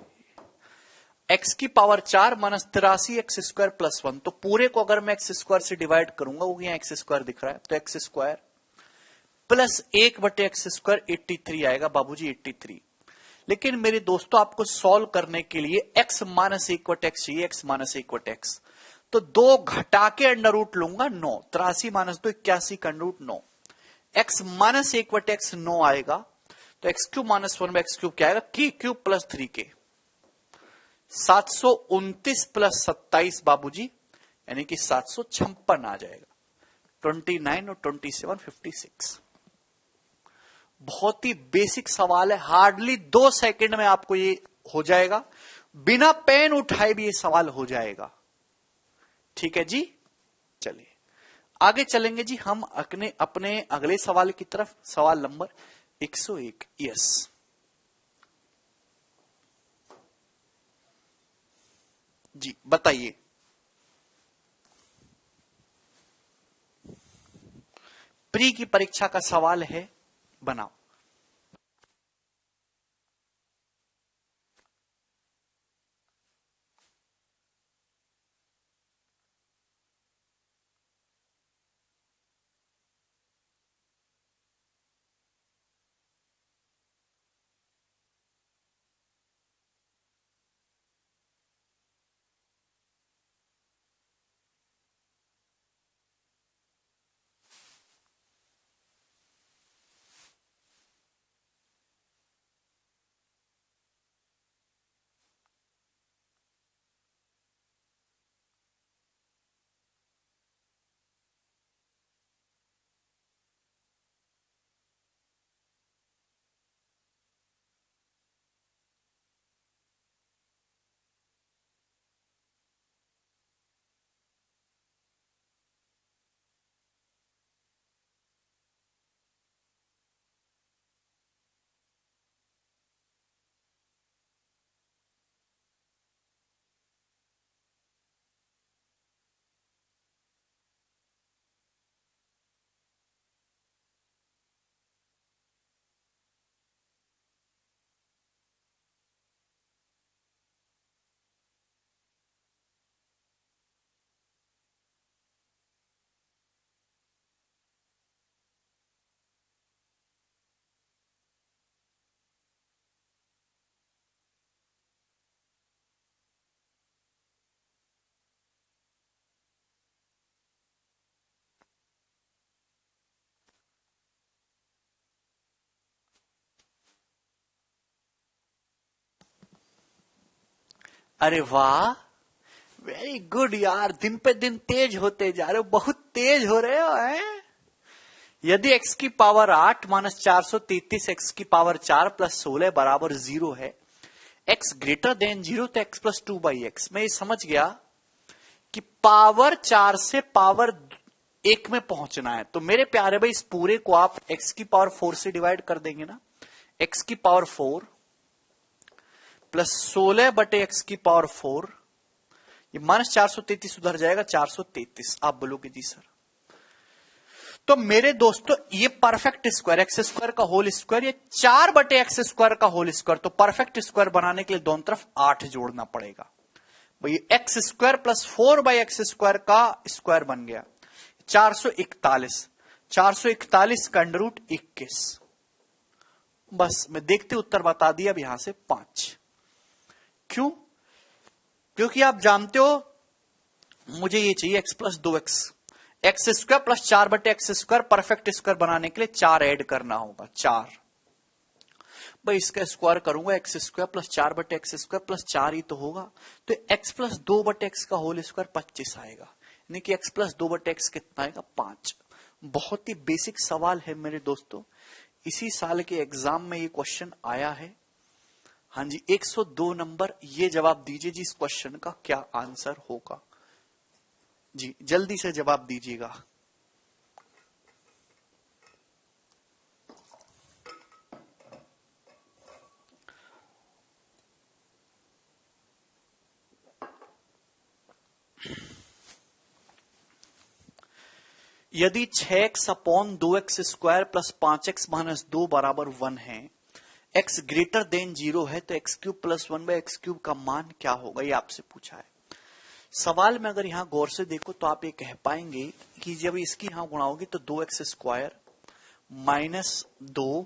x की power 4 minus 83 x square plus 1। तो पूरे को अगर मैं एक्स स्क्वायर से डिवाइड करूंगा, वो यहाँ एक्स स्क्वायर दिख रहा है, तो एक्स स्क्वायर प्लस 1/x² 83 आएगा बाबूजी, 83। लेकिन मेरे दोस्तों, आपको सॉल्व करने के लिए x माइनस 1/x चाहिए, x माइनस 1/x। तो 2 घटा के अंडर रूट लूंगा 9, 83 माइनस 2 81 का under root 9, x minus 1/x 9 आएगा। तो x cube minus 1/x cube क्या आएगा, k cube plus 3k, 729 plus 27 बाबूजी, यानी कि 756 आ जाएगा। 29 और 27 56। बहुत ही बेसिक सवाल है, हार्डली 2 सेकंड में आपको ये हो जाएगा, बिना पेन उठाए भी ये सवाल हो जाएगा। ठीक है जी, चलिए आगे चलेंगे जी हम अपने अगले सवाल की तरफ। सवाल नंबर 101। यस जी, बताइए। प्री की परीक्षा का सवाल है, बनाओ। अरे वाह, वेरी गुड यार, दिन पे दिन तेज होते जा रहे हो, बहुत तेज हो रहे हो हैं? यदि x की पावर 8 माइनस 433 एक्स की पावर 4 प्लस 16 बराबर 0 है, x ग्रेटर देन 0, तो x प्लस 2/x। मैं ये समझ गया कि पावर 4 से पावर 1 में पहुंचना है। तो मेरे प्यारे भाई, इस पूरे को आप x की पावर 4 से डिवाइड कर देंगे ना, x की पावर 4 प्लस 16/x की पावर 4, ये माइनस 433 उधर जाएगा, 433। आप बोलोगे जी सर। तो मेरे दोस्तों, ये परफेक्ट स्क्वायर, एक्स स्क्वायर का होल स्क्वायर, ये 4/x स्क्वायर का होल स्क्वायर। तो परफेक्ट स्क्वायर बनाने के लिए दोनों तरफ 8 जोड़ना पड़ेगा भाई। X square plus 4/x square का स्क्वायर बन गया 441। 441 का अंडर रूट 21। बस मैं देखते उत्तर बता दिया। अब यहां से 5। क्यों? क्योंकि आप जानते हो मुझे ये चाहिए x plus 2x, x square plus 4/x square perfect square बनाने के लिए 4 ऐड करना होगा। 4 भाई, इसका स्क्वायर करूंगा, x square plus 4/x square plus 4 ही तो होगा। तो x प्लस 2/x का होल स्क्वायर 25 आएगा, यानी कि x प्लस 2/x कितना आएगा, 5। बहुत ही बेसिक सवाल है मेरे दोस्तों, इसी साल के एग्जाम में ये क्वेश्चन आया है। हाँ जी, 102 नंबर। ये जवाब दीजिए जी, इस क्वेश्चन का क्या आंसर होगा जी, जल्दी से जवाब दीजिएगा। यदि 6x upon 2x square plus 5x minus 2 बराबर 1 है, x ग्रेटर देन 0 है, तो x क्यूब प्लस 1/x³ का मान क्या होगा, ये आपसे पूछा है। सवाल में अगर यहां गौर से देखो तो आप ये कह पाएंगे कि जब इसकी यहां गुणा होगी तो 2x स्क्वायर माइनस 2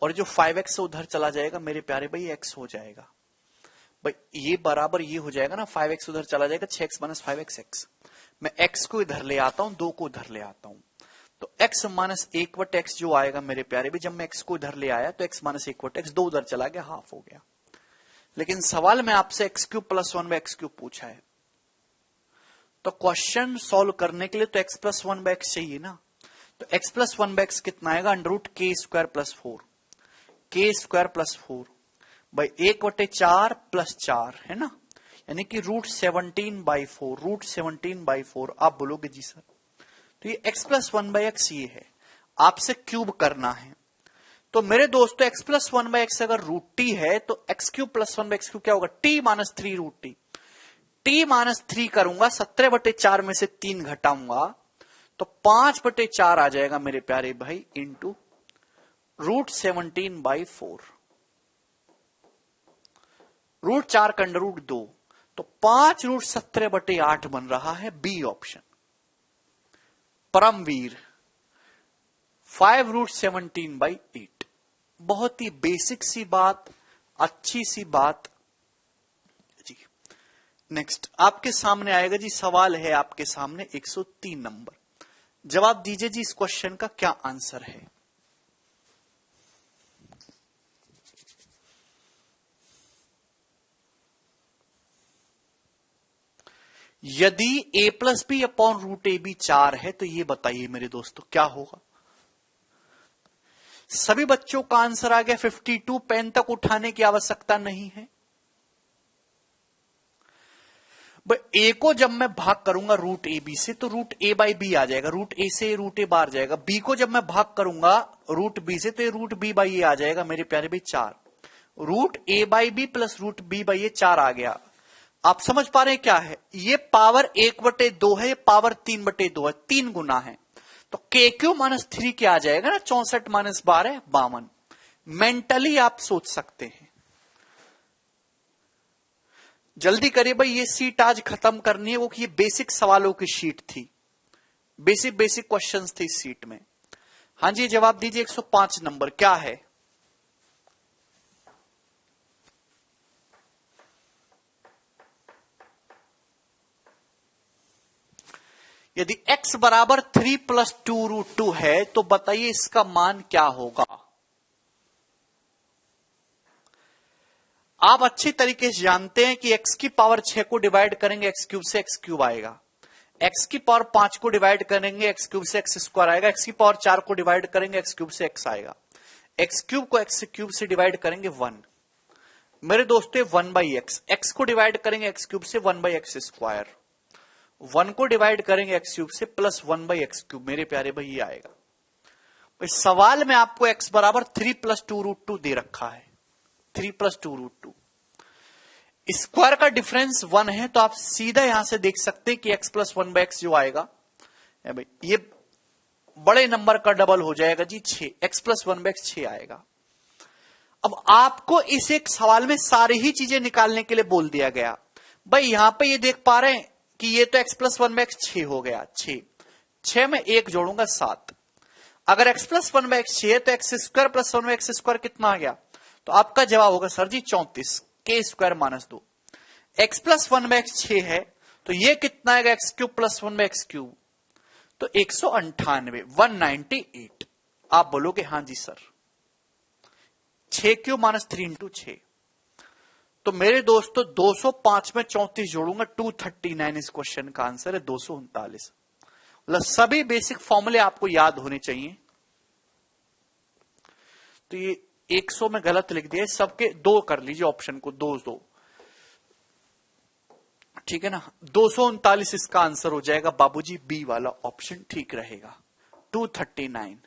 और जो 5x उधर चला जाएगा मेरे प्यारे भाई x हो जाएगा। भाई ये बराबर ये हो जाएगा ना, 5x उधर चला जाएगा, 6x माइनस 5x x। मैं x को इधर ले आता हूं, 2 को उधर ले आता हूं, तो x माइनस 1/x जो आएगा मेरे प्यारे भी, जब मैं x को इधर ले आया तो x माइनस 1/x 2 उधर चला गया, हाफ हो गया। लेकिन सवाल में आपसे x³ प्लस 1/x³ पूछा है, तो क्वेश्चन सॉल्व करने के लिए तो x प्लस 1/x चाहिए ना, तो x प्लस 1/x कितना आएगा, √k² प्लस 4, k² प्लस 4 भाई 1/4 प्लस 4 है ना, यानी कि √17/4, √17/4। आप बोलोगे जी सर, तो ये x प्लस 1/x ये है, आपसे क्यूब करना है। तो मेरे दोस्तों x प्लस 1/x अगर √t है तो x³ प्लस 1/x³ क्या होगा, t minus 3√t। t minus 3 करूंगा, 17/4 में से 3 घटाऊंगा तो 5/4 आ जाएगा मेरे प्यारे भाई, इंटू √17/4, √4 का √2, तो 5 √17/8 बन रहा है, बी ऑप्शन। परमवीर 5 √17/8। बहुत ही बेसिक सी बात, अच्छी सी बात जी। नेक्स्ट आपके सामने आएगा जी, सवाल है आपके सामने 103 नंबर। जवाब दीजिए जी, इस क्वेश्चन का क्या आंसर है। यदि a plus B upon √ab 4 है तो ये बताइए मेरे दोस्तों क्या होगा। सभी बच्चों का आंसर आ गया 52, पेन तक उठाने की आवश्यकता नहीं है। a को जब मैं भाग करूंगा √ab से तो √a/b आ जाएगा, √a से √a बाहर जाएगा। b को जब मैं भाग करूंगा √b से तो ये √b/a आ जाएगा मेरे प्यारे भाई 4, √a/b प्लस √b/a 4 आ गया। आप समझ पा रहे हैं क्या है, ये पावर 1/2 है, ये पावर 3/2 है, 3 गुना है। तो k³ माइनस 3 क्या आ जाएगा ना, 64 माइनस 12 52। मेंटली आप सोच सकते हैं। जल्दी करिए भाई, ये सीट आज खत्म करनी है, वो कि ये बेसिक सवालों की शीट थी, बेसिक क्वेश्चंस थे इस सीट में। हाँ जी जवाब दीजिए, 105 नंबर क्या है। यदि x बराबर 3 प्लस 2√2 है तो बताइए इसका मान क्या होगा। आप अच्छी तरीके से जानते हैं कि x की पावर 6 को डिवाइड करेंगे x³ से x³ आएगा, x की पावर 5 को डिवाइड करेंगे x³ से x² आएगा, x की पावर 4 को डिवाइड करेंगे x³ से x आएगा, x³ को x³ से डिवाइड करेंगे 1। मेरे दोस्तों 1/x, x को डिवाइड करेंगे x³ से 1/x², 1 को डिवाइड करेंगे x³ से प्लस 1/x³, मेरे प्यारे भाई ये आएगा। इस सवाल में आपको x बराबर 3 प्लस 2√2 दे रखा है, 3 प्लस 2√2। स्क्वायर का डिफरेंस 1 है तो आप सीधा यहां से देख सकते हैं कि x प्लस 1/x जो आएगा भाई ये बड़े नंबर का डबल हो जाएगा जी 6, x प्लस 1/x 6 आएगा। अब आपको इस एक सवाल में सारी ही चीजें निकालने के लिए बोल दिया गया। भाई यहां पे ये देख पा रहे हैं कि ये तो x प्लस 1/x 6 हो गया, 6 में 1 जोड़ूंगा 7। अगर x प्लस 1/x 6 है तो x² प्लस 1/x² कितना आ गया, तो आपका जवाब होगा सर जी 34, k² minus 2। x plus 1/x 6 है तो ये कितना आएगा, x³ प्लस 1/x³, तो 198, 198। आप बोलोगे हाँ जी सर, 6³ माइनस 3 इंटू 6। तो मेरे दोस्तों 205 में 34 जोड़ूंगा 239, इस क्वेश्चन का आंसर है 239। मतलब सभी बेसिक फॉर्मूले आपको याद होने चाहिए। तो ये 100 में गलत लिख दिया, सबके 2 कर लीजिए ऑप्शन को, 2 ठीक है ना। 239 इसका आंसर हो जाएगा बाबूजी, बी वाला ऑप्शन ठीक रहेगा, 239।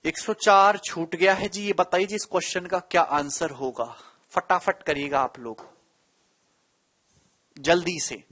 104 छूट गया है जी, ये बताइए जी इस क्वेश्चन का क्या आंसर होगा। फटाफट करिएगा आप लोग जल्दी से।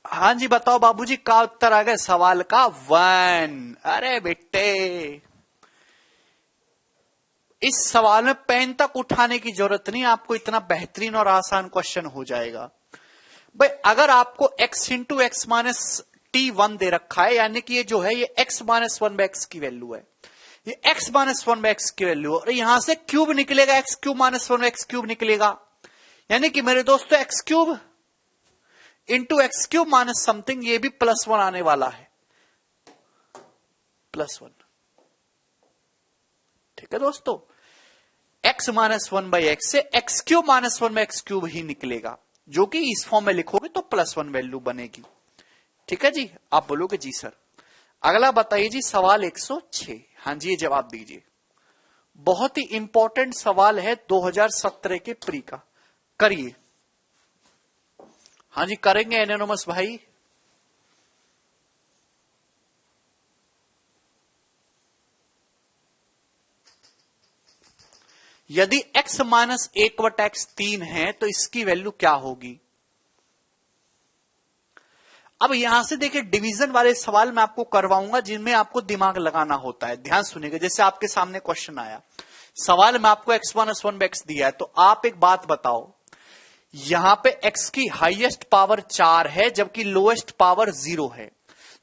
हाँ जी बताओ बाबूजी, का उत्तर आ गया सवाल का 1। अरे बेटे, इस सवाल में पेन तक उठाने की जरूरत नहीं, आपको इतना बेहतरीन और आसान क्वेश्चन हो जाएगा। भाई अगर आपको x into x minus T 1 दे रखा है, यानी कि ये जो है ये x माइनस 1 बाई एक्स की वैल्यू है, ये x माइनस 1 बाई एक्स की वैल्यू है, और यहां से क्यूब निकलेगा, x cube minus 1 x cube निकलेगा, यानी कि मेरे दोस्तों x cube into x cube minus something, ये भी +1 आने वाला है, +1। ठीक है दोस्तों, x माइनस 1 बाई एक्स से x cube minus 1 by x cube ही निकलेगा, जो कि इस फॉर्म में लिखोगे तो +1 वैल्यू बनेगी। ठीक है जी, आप बोलोगे जी सर। अगला बताइए जी, सवाल 106। हाँ जी, ये जवाब दीजिए। बहुत ही इंपॉर्टेंट सवाल है 2017 के प्री का, करिए। हाँ जी करेंगे एनोनमस भाई। यदि x माइनस 1/x 3 है तो इसकी वैल्यू क्या होगी? अब यहां से देखिए, डिवीजन वाले सवाल मैं आपको करवाऊंगा जिनमें आपको दिमाग लगाना होता है। ध्यान सुनिएगा, जैसे आपके सामने क्वेश्चन आया, सवाल में आपको x माइनस 1/x दिया है, तो आप एक बात बताओ, यहां पे x की हाईएस्ट पावर 4 है जबकि लोएस्ट पावर 0 है,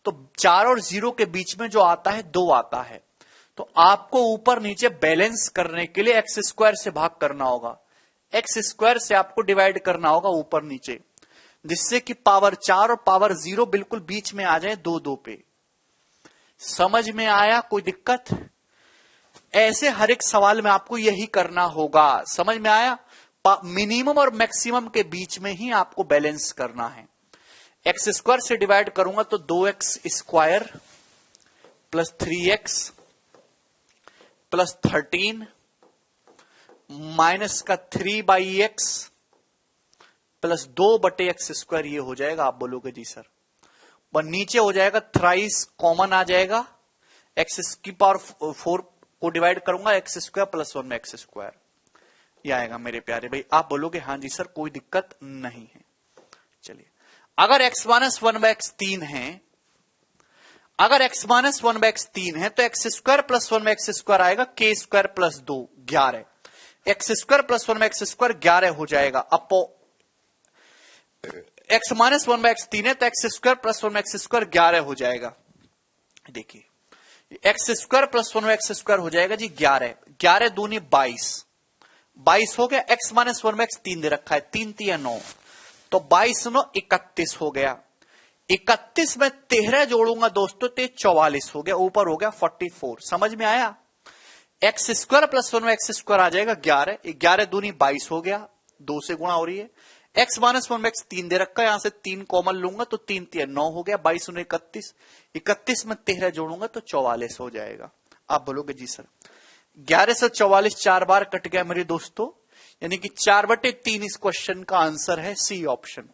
तो 4 और 0 के बीच में जो आता है 2 आता है, तो आपको ऊपर नीचे बैलेंस करने के लिए एक्स स्क्वायर से भाग करना होगा, एक्स स्क्वायर से आपको डिवाइड करना होगा ऊपर नीचे, जिससे कि पावर 4 और पावर 0 बिल्कुल बीच में आ जाए 2-2 पे। समझ में आया? कोई दिक्कत? ऐसे हर एक सवाल में आपको यही करना होगा। समझ में आया? मिनिमम और मैक्सिमम के बीच में ही आपको बैलेंस करना है। एक्स स्क्वायर से डिवाइड करूंगा तो 2x square plus 3x plus 13 minus का 3/x प्लस 2/x स्क्वायर, ये हो जाएगा। आप बोलोगे जी सर। पर नीचे हो जाएगा थ्राइस कॉमन आ जाएगा, एक्स की पावर 4 को डिवाइड करूंगा एक्स स्क्वायर प्लस 1 में एक्स स्क्वायर, ये आएगा मेरे प्यारे भाई। आप बोलोगे हाँ जी सर, कोई दिक्कत नहीं है। चलिए, अगर x माइनस 1/x 3 है, अगर x माइनस 1/x 3 है तो एक्स स्क्वायर प्लस 1 में एक्स स्क्वायर आएगा, k square plus 2 11, x square plus 1 में एक्स स्क्वायर 11 हो जाएगा। अपो x माइनस 1/x 3 है तो एक्स स्क्वायर प्लस 1 में एक्स स्क्वायर 11 हो जाएगा। देखिए, एक्स स्क्वायर प्लस 1 में एक्स स्क्वायर हो जाएगा जी 11, 11 दूनी 22, 22 हो गया। x माइनस 1/x 3 दे रखा है, 3 3 9, तो 22 9 31 हो गया। 31 में 13 जोड़ूंगा दोस्तों तो 44 हो गया, ऊपर हो गया 44। समझ में आया? एक्स स्क्वायर प्लस 1 में एक्स स्क्वायर आ जाएगा 11, 11 दूनी 22 हो गया, 2 से गुणा हो रही है। x माइनस 1/x 3 दे रखा है, यहां से 3 कॉमन लूंगा तो 3 3 9 हो गया, 22 31, 31 में 13 जोड़ूंगा तो 44 हो जाएगा। आप बोलोगे जी सर। 11 से 44 4 बार कट गया मेरे दोस्तों, यानी कि 4/3 इस क्वेश्चन का आंसर है, सी ऑप्शन।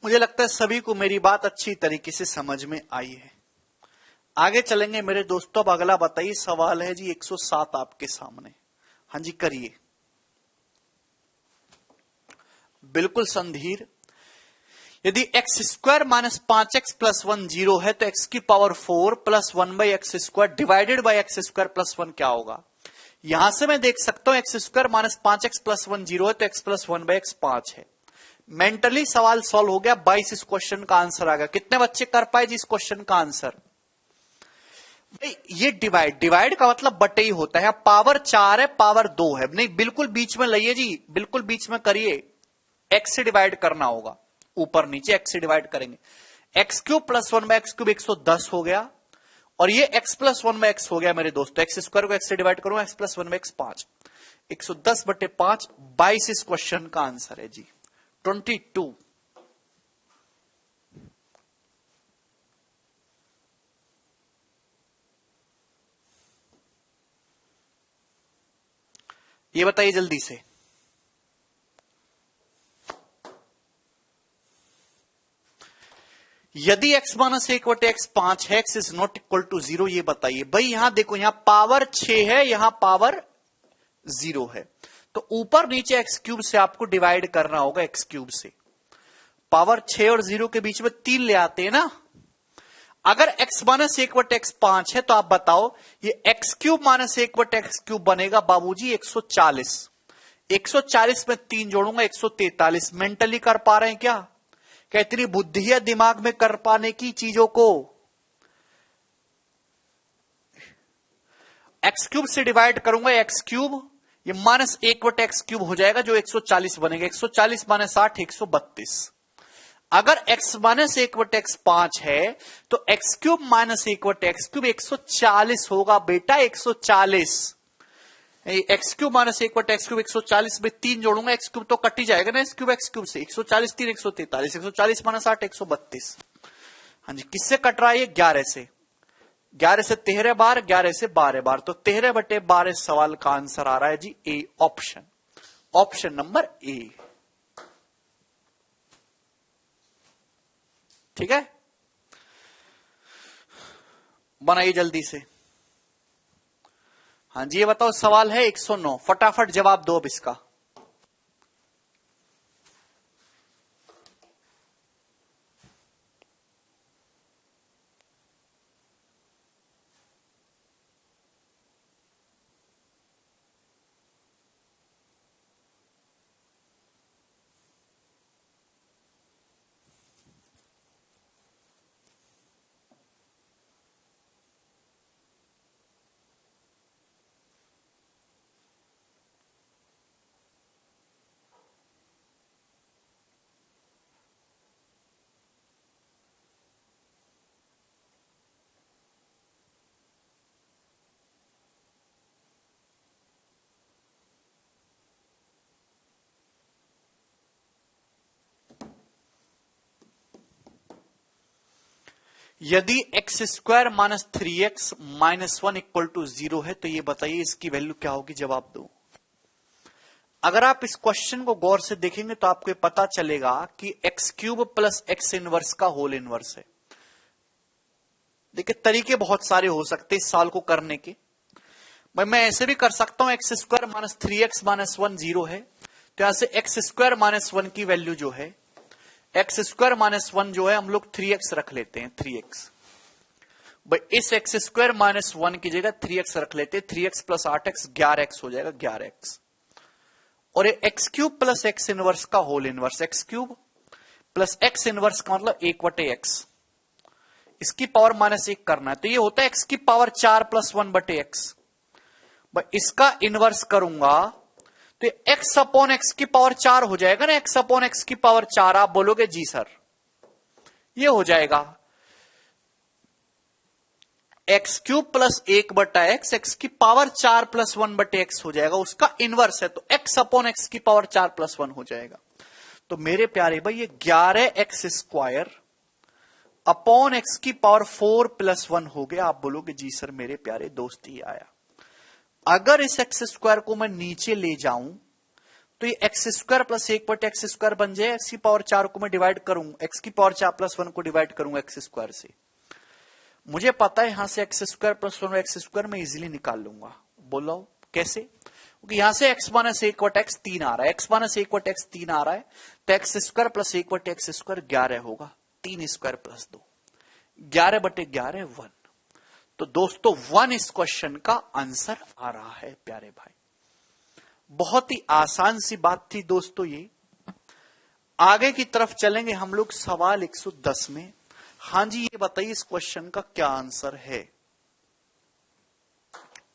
मुझे लगता है सभी को मेरी बात अच्छी तरीके से समझ में आई है। आगे चलेंगे मेरे दोस्तों। अब अगला बताइए, सवाल है जी 107 आपके सामने। हाँ जी करिए, बिल्कुल संधीर। यदि X square minus 5x plus 1 0 है तो एक्स की power 4 plus 1/x square divided by x square plus 1 क्या होगा? यहां से मैं देख सकता हूं x square minus 5x plus 1 0 है तो x प्लस 1/x 5 है। मेंटली सवाल सॉल्व हो गया, 22 इस क्वेश्चन का आंसर आ गया। कितने बच्चे कर पाए जी इस क्वेश्चन का आंसर? ये डिवाइड का मतलब बटे ही होता है। पावर 4 है, पावर 2 है, नहीं बिल्कुल बीच में लाइए जी, बिल्कुल बीच में करिए। एक्स से डिवाइड करना होगा, ऊपर नीचे एक्स से डिवाइड करेंगे। X cube plus 1/x cube 110 हो गया, और ये x प्लस 1/x हो गया मेरे दोस्तों। एक्स स्क्वायर को एक्स से डिवाइड करूंगा, x प्लस 1/x 5, 110/5, 22 इस क्वेश्चन का आंसर है जी, 22। ये बताइए जल्दी से। यदि x माइनस एक बटे एक्स 5 है, x is not equal to 0, ये बताइए भाई। यहां देखो, यहां पावर 6 है, यहां पावर 0 है, तो ऊपर नीचे x क्यूब से आपको डिवाइड करना होगा, x क्यूब से। पावर 6 और 0 के बीच में 3 ले आते हैं ना। अगर x माइनस एक बटे एक्स 5 है, तो आप बताओ ये x क्यूब माइनस एक बटे एक्स क्यूब बनेगा बाबूजी 140। 140 में 3 जोड़ूंगा 143। मेंटली कर पा रहे हैं क्या? क्या इतनी बुद्धि है दिमाग में कर पाने की चीजों को? एक्स क्यूब से डिवाइड करूंगा, एक्स क्यूब ये माइनस एक बटे एक्स क्यूब हो जाएगा, जो 140 बनेगा। 140 माइनस 8 132। अगर x माइनस एक बटे एक्स 5 है, तो एक्स क्यूब माइनस एक बटे एक्स क्यूब 140 होगा बेटा, 140। एक्स क्यूब माइनस एक बटे एक्स क्यूब 140 में 3 जोड़ूंगा, एक्स क्यूब तो कट ही जाएगा ना, एक्स क्यूब से। 140 3 143, 140 माइनस 8 132। हाँ जी, किससे कट रहा है ये? 11 से। 11 से 13 बार, 11 से 12 बार, तो 13 बटे 12 सवाल का आंसर आ रहा है जी A option. Option number A. ठीक है, बनाइए जल्दी से। हाँ जी, ये बताओ, सवाल है 109, फटाफट जवाब दो अब इसका। यदि X square minus 3x minus 1 equal to 0 है, तो ये बताइए इसकी वैल्यू क्या होगी? जवाब दो। अगर आप इस क्वेश्चन को गौर से देखेंगे तो आपको पता चलेगा कि x cube plus x inverse का होल इनवर्स है। देखिए, तरीके बहुत सारे हो सकते हैं इस साल को करने के। भाई मैं ऐसे भी कर सकता हूं, x square minus 3x minus 1 0 है, तो यहां से एक्स स्क्वायर माइनस 1 की वैल्यू जो है, एक्स स्क्वायर माइनस 1 जो है, हम लोग 3x रख लेते हैं। 3x भाई, इस एक्स स्क्वायर माइनस 1 की जगह 3x रख लेते हैं। 3x प्लस 8x 11x हो जाएगा, 11x। और ये x cube plus x inverse का whole inverse, x cube plus x inverse का मतलब 1/x, इसकी पावर माइनस 1 करना है, तो ये होता है एक्स की पावर 4 प्लस 1/x। इसका इनवर्स करूंगा तो एक्स अपॉन एक्स की पावर 4 हो जाएगा ना, एक्स अपॉन एक्स की पावर 4। आप बोलोगे जी सर, ये हो जाएगा x cube plus 1/x, x की पावर 4 प्लस 1/x हो जाएगा, उसका इनवर्स है, तो एक्स अपॉन एक्स की पावर 4 प्लस 1 हो जाएगा। तो मेरे प्यारे भाई, ये 11x स्क्वायर अपॉन एक्स की पावर 4 प्लस 1 हो गया। आप बोलोगे जी सर मेरे प्यारे दोस्त, ही आया। अगर इस एक्स स्क्वायर को मैं नीचे ले जाऊं, तो ये x square plus 1/x square बन जाए। एक्स की पावर 4 को मैं डिवाइड करूंगा, एक्स की पावर 4 प्लस 1 को डिवाइड करूंगा एक्स स्क्वायर से। मुझे पता है यहां से x square plus 1 x square में इजीली निकाल लूंगा। बोलो कैसे? क्योंकि यहां से एक्स माइनस 1/x 3 आ रहा है, एक्स माइनस 1/x 3 आ रहा है, तो x square plus 1/x square 11 होगा। 3 स्क्वायर प्लस 2, 11/11 1। तो दोस्तों 1 इस क्वेश्चन का आंसर आ रहा है प्यारे भाई। बहुत ही आसान सी बात थी दोस्तों ये। आगे की तरफ चलेंगे हम लोग सवाल 110 में। हाँ जी, ये बताइए इस क्वेश्चन का क्या आंसर है?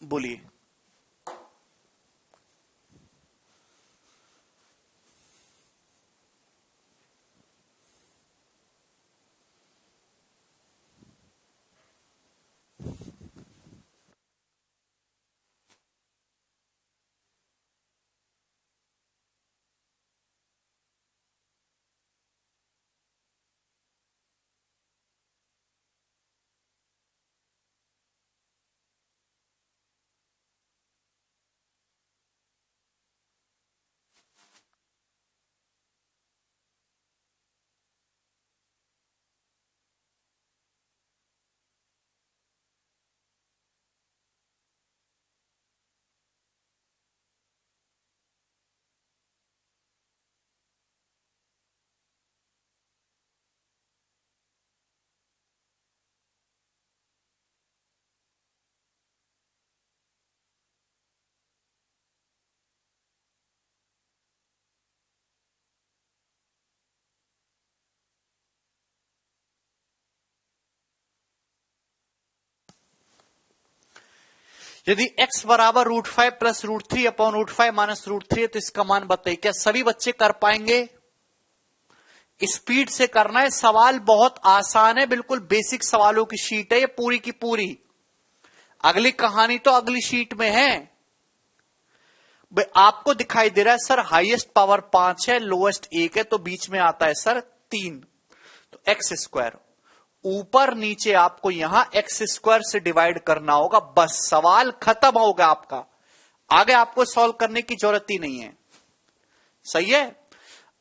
बोलिए। यदि x बराबर √5 प्लस √3 अपॉन √5 माइनस √3 तो इसका मान बताइए। क्या सभी बच्चे कर पाएंगे? स्पीड से करना है, सवाल बहुत आसान है, बिल्कुल बेसिक सवालों की शीट है ये पूरी की पूरी। अगली कहानी तो अगली शीट में है। आपको दिखाई दे रहा है सर हाईएस्ट पावर 5 है, लोएस्ट 1 है, तो बीच में आता है सर 3, तो x²। ऊपर नीचे आपको यहां x² से डिवाइड करना होगा, बस सवाल खत्म होगा आपका। आगे आपको सॉल्व करने की जरूरत ही नहीं है। सही है।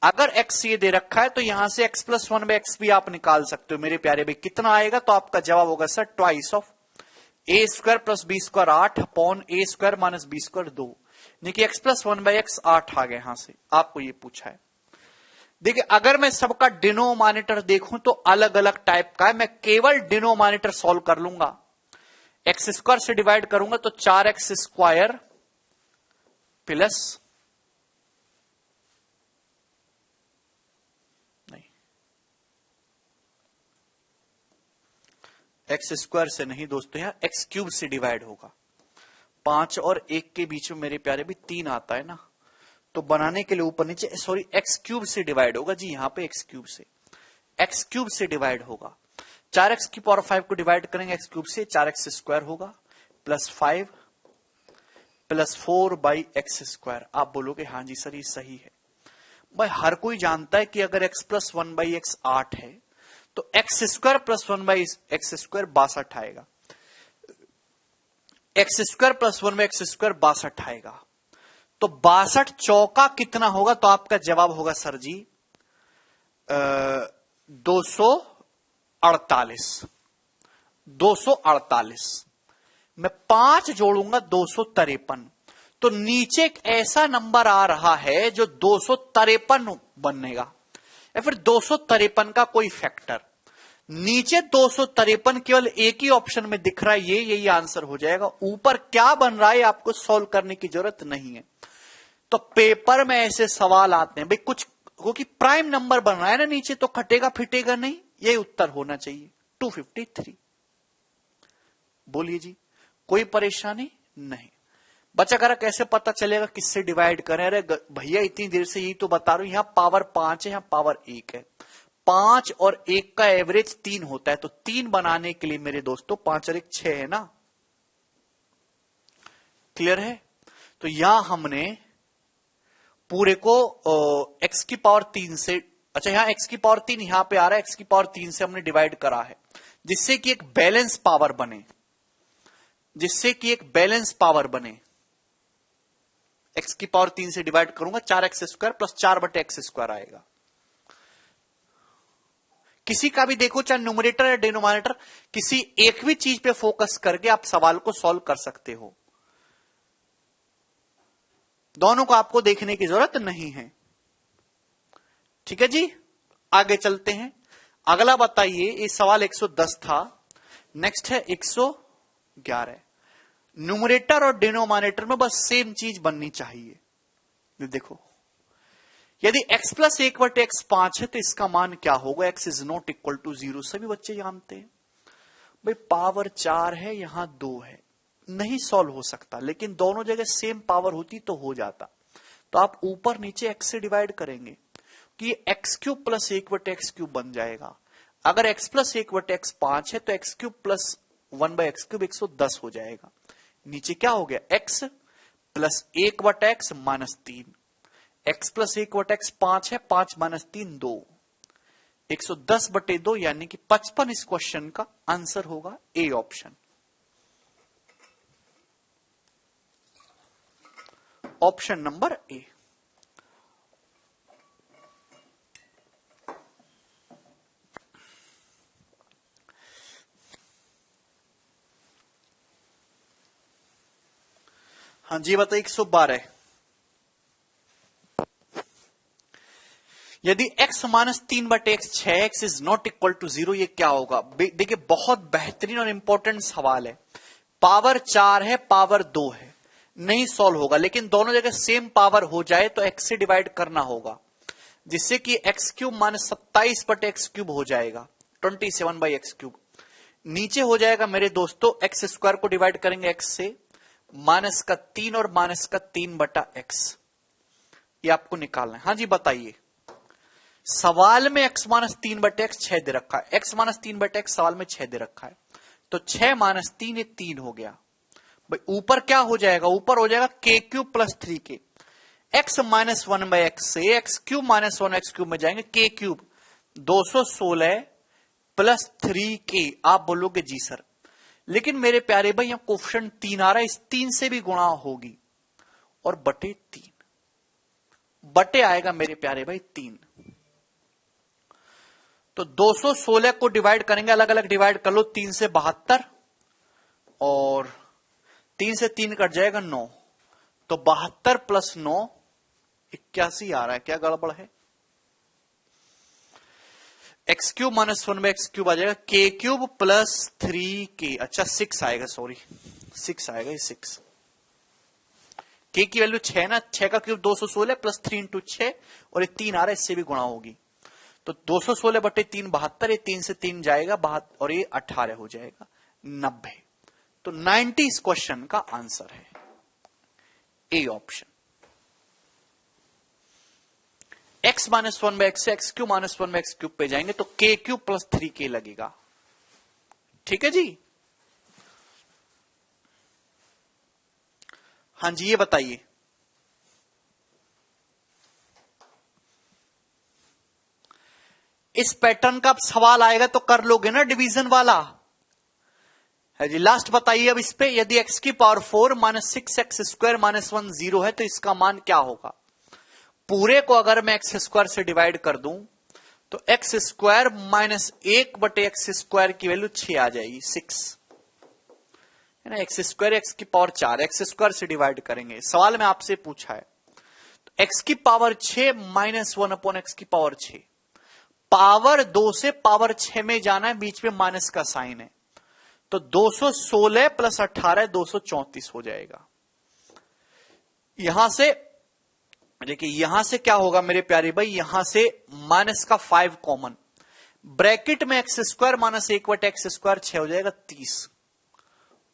अगर x ये दे रखा है तो यहां से x+1/x भी आप निकाल सकते हो मेरे प्यारे भाई। कितना आएगा? तो आपका जवाब होगा sir twice of a² + b² 8 upon a² minus b² 2। देखिए x+1/x 8 आ गया यहां से, आपको ये पूछा है। देखिए अगर मैं सबका डिनोमिनेटर देखूं तो अलग अलग टाइप का है, मैं केवल डिनोमिनेटर सॉल्व कर लूंगा। x² से डिवाइड करूंगा तो 4x² प्लस x² से नहीं दोस्तों, यहां x³ से डिवाइड होगा। 5 और 1 के बीच में मेरे प्यारे भी 3 आता है ना, तो बनाने के लिए ऊपर नीचे सॉरी x³ से डिवाइड होगा जी। यहां पे x³ से डिवाइड होगा। 4x⁵ को डिवाइड करेंगे x³ से, 4x² होगा प्लस 5 प्लस 4/x²। आप बोलोगे हाँ जी सर ये सही है। भाई हर कोई जानता है कि अगर x+1/x 8 है तो x² + 1/x² 62 आएगा। x² + 1/x² 62 आएगा। तो 62 चौका कितना होगा? तो आपका जवाब होगा सर जी 248। 248 मैं 5 जोड़ूंगा 253, तो नीचे एक ऐसा नंबर आ रहा है जो 253 बनेगा, या फिर 253 का कोई फैक्टर। नीचे 253 केवल एक ही ऑप्शन में दिख रहा है, यही आंसर हो जाएगा। ऊपर क्या बन रहा है आपको सॉल्व करने की जरूरत नहीं है। तो पेपर में ऐसे सवाल आते हैं भाई, कुछ क्योंकि प्राइम नंबर बन रहा है ना नीचे, तो कटेगा फिटेगा नहीं, यही उत्तर होना चाहिए 253। बोलिए जी, कोई परेशानी नहीं। बच्चा कह रहा कैसे पता चलेगा किससे डिवाइड करें? अरे भैया इतनी देर से यही तो बता रहा हूं, यहां पावर 5 है, यहां पावर 1 है। 5 और 1 का एवरेज 3 होता है, तो 3 बनाने के लिए मेरे दोस्तों 5 और 1 6 है ना। क्लियर है? तो यहां हमने पूरे को x³ से, अच्छा यहां x³ यहां पे आ रहा है, x³ से हमने डिवाइड करा है, जिससे कि एक बैलेंस पावर बने, x³ से डिवाइड करूंगा 4x² प्लस 4/x² आएगा। किसी का भी देखो, चाहे न्यूमरेटर या डिनोमिनेटर, किसी एक भी चीज पे फोकस करके आप सवाल को सॉल्व कर सकते हो। दोनों को आपको देखने की जरूरत नहीं है। ठीक है जी, आगे चलते हैं। अगला बताइए, ये सवाल 110 था, नेक्स्ट है 111। न्यूमरेटर और डिनोमिनेटर में बस सेम चीज बननी चाहिए। देखो यदि x + 1/x 5 है तो इसका मान क्या होगा? x ≠ 0। सभी बच्चे जानते हैं भाई, पावर 4 है, यहां 2 है, नहीं सॉल्व हो सकता, लेकिन दोनों जगह सेम पावर होती तो हो जाता। तो आप ऊपर नीचे x से डिवाइड करेंगे कि x³ + 1/x³ बन जाएगा। अगर x + 1/x 5 है तो x³ + 1/x³ 110 हो जाएगा। नीचे क्या हो गया? x + 1/x -3, x + 1/x 5 है, 5 - 3 2, 110/2 यानी कि 55 इस क्वेश्चन का आंसर होगा, ए ऑप्शन। ऑप्शन नंबर ए। हाँ जी बताइए 112। यदि x - 3/x 6x ≠ 0, ये क्या होगा? देखिए बहुत बेहतरीन और इंपॉर्टेंट सवाल है। पावर 4 है, पावर 2 है, नहीं सॉल्व होगा, लेकिन दोनों जगह सेम पावर हो जाए तो x से डिवाइड करना होगा, जिससे कि x³ - 27/x³ हो जाएगा, 27/x³। नीचे हो जाएगा मेरे दोस्तों x² को डिवाइड करेंगे x से, माइनस का 3 और माइनस का 3/x, ये आपको निकालना है। हाँ जी बताइए, सवाल में x माइनस 3/x 6 दे रखा है, x माइनस 3/x सवाल में 6 दे रखा है, तो 6 माइनस 3 ये 3 हो गया। भाई ऊपर क्या हो जाएगा, ऊपर हो जाएगा k³ plus 3k। x minus 1/x से x³ माइनस 1x³ में जाएंगे, k³ 216 प्लस 3k। आप बोलोगे जी सर, लेकिन मेरे प्यारे भाई यहां कोफिशिएंट 3 आ रहा है, इस 3 से भी गुणा होगी और बटे 3, बटे आएगा मेरे प्यारे भाई 3। तो 216 को डिवाइड करेंगे, अलग अलग डिवाइड कर लो, 3 से 72 और 3 से 3 कट जाएगा 9, तो 72 प्लस 9 81 आ रहा है। क्या गड़बड़ है, x³ माइनस 1/x³ आ जाएगा, k³ प्लस 3k, अच्छा 6 आएगा, सॉरी 6 आएगा, ये 6, k की वैल्यू 6 ना, 6 का क्यूब 216 प्लस 3 इंटू 6 और ये 3 आ रहा है, इससे भी गुणा होगी, तो 216 बटे 3 72, ये 3 से 3 जाएगा 72 और ये 18 हो जाएगा 90। तो 90 इस क्वेश्चन का आंसर है, A option. x minus 1/x से x³ माइनस 1/x³ पे जाएंगे तो k³ प्लस 3k लगेगा। ठीक है जी, हाँ जी ये बताइए, इस पैटर्न का सवाल आएगा तो कर लोगे ना डिवीजन वाला है जी। लास्ट बताइए अब इस पे, यदि x की पावर 4 माइनस 6x² माइनस 1 0 है तो इसका मान क्या होगा। पूरे को अगर मैं x² से डिवाइड कर दूं तो x² माइनस 1/x² की वैल्यू 6 आ जाएगी, 6 है ना, x² x की पावर 4, x² से डिवाइड करेंगे, सवाल में आपसे पूछा है। तो x की पावर 6 माइनस 1/x की पावर 6, पावर 2 से पावर 6 में जाना है, बीच में माइनस का साइन है, तो 216 प्लस 18 234 हो जाएगा। यहां से देखिए, यहां से क्या होगा मेरे प्यारे भाई, यहां से माइनस का 5 कॉमन, ब्रैकेट में x² माइनस 1/x² 6 हो जाएगा 30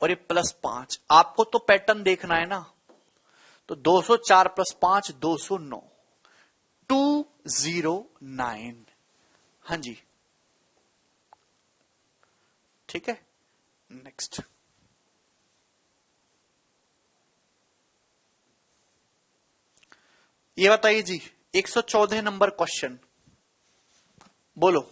और ये प्लस 5। आपको तो पैटर्न देखना है ना, तो 204 प्लस 5 209, 209। हाँ जी ठीक है, नेक्स्ट। ये बताइए जी, 114 नंबर क्वेश्चन, बोलो।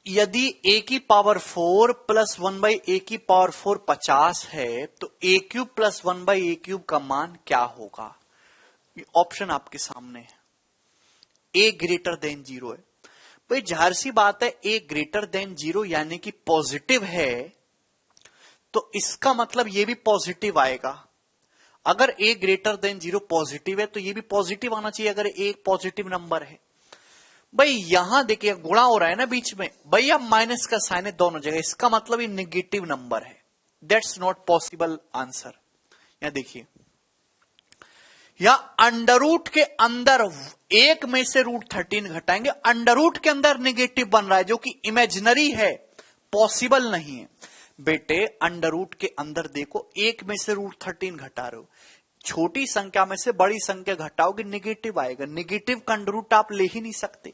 यदि a की पावर 4 प्लस 1/a की पावर 4 50 है तो a³ प्लस 1/a³ का मान क्या होगा। ऑप्शन आपके सामने है, a ग्रेटर देन 0 है। भाई जाहिर सी बात है, a ग्रेटर देन 0 यानी कि पॉजिटिव है, तो इसका मतलब ये भी पॉजिटिव आएगा। अगर a ग्रेटर देन 0 पॉजिटिव है तो ये भी पॉजिटिव आना चाहिए, अगर a एक पॉजिटिव नंबर है। भाई यहां देखिए गुणा हो रहा है ना बीच में, भैया माइनस का साइन है दोनों जगह, इसका मतलब ये नेगेटिव नंबर है, दैट्स नॉट पॉसिबल आंसर। यहां देखिए, या अंडर रूट के अंदर एक में से √13 घटाएंगे। अंडर रूट के अंदर नेगेटिव बन रहा है जो कि इमेजिनरी है, पॉसिबल नहीं है। बेटे अंडर रूट के अंदर देखो, एक में से √13 घटा रहे हो, छोटी संख्या में से बड़ी संख्या घटाओगे नेगेटिव आएगा। नेगेटिव का अंडर रूट आप ले ही नहीं सकते,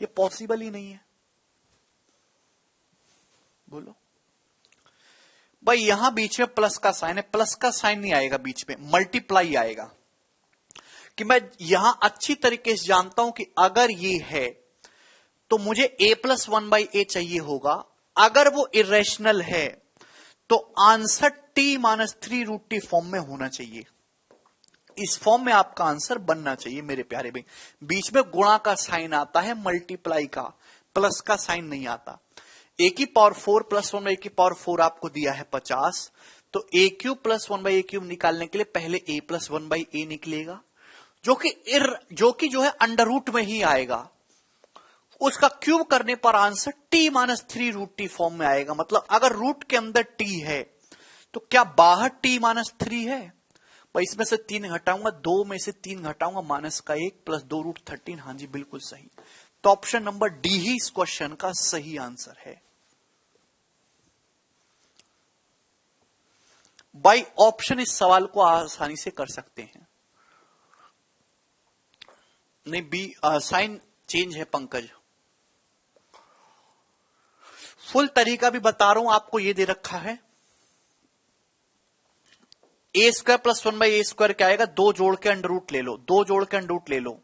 ये पॉसिबल ही नहीं है। बोलो भाई, यहां बीच में प्लस का साइन है, प्लस का साइन नहीं आएगा बीच में, मल्टीप्लाई आएगा। कि मैं यहां अच्छी तरीके से जानता हूं कि अगर ये है तो मुझे a+1/a चाहिए होगा। अगर वो इरेशनल है तो आंसर t-3√t फॉर्म में होना चाहिए। इस फॉर्म में आपका आंसर बनना चाहिए मेरे प्यारे भाई। बीच में गुणा का साइन आता है, मल्टीप्लाई का, प्लस का साइन नहीं आता। a⁴ प्लस 1/a⁴ आपको दिया है 50, तो a³ + 1/a³ निकालने के लिए पहले a+1/a निकलेगा, जो कि जो है अंडर रूट में ही आएगा। उसका क्यूब करने पर आंसर t-3√t फॉर्म में आएगा। मतलब अगर रूट के अंदर t है तो क्या बाहर t-3 है? भाई इसमें से 3 घटाऊंगा, 2 में से 3 घटाऊंगा, -1 प्लस 2√13। हाँ जी बिल्कुल सही। तो ऑप्शन नंबर डी ही इस क्वेश्चन का सही आंसर है। बाई ऑप्शन इस सवाल को आसानी से कर सकते हैं। नहीं, बी साइन चेंज है पंकज। फुल तरीका भी बता रहा हूं आपको, ये दे रखा है a² + 1/a² क्या आएगा, 2 जोड़ के अंडर रूट ले लो, 2 जोड़ के अंडर रूट ले लो,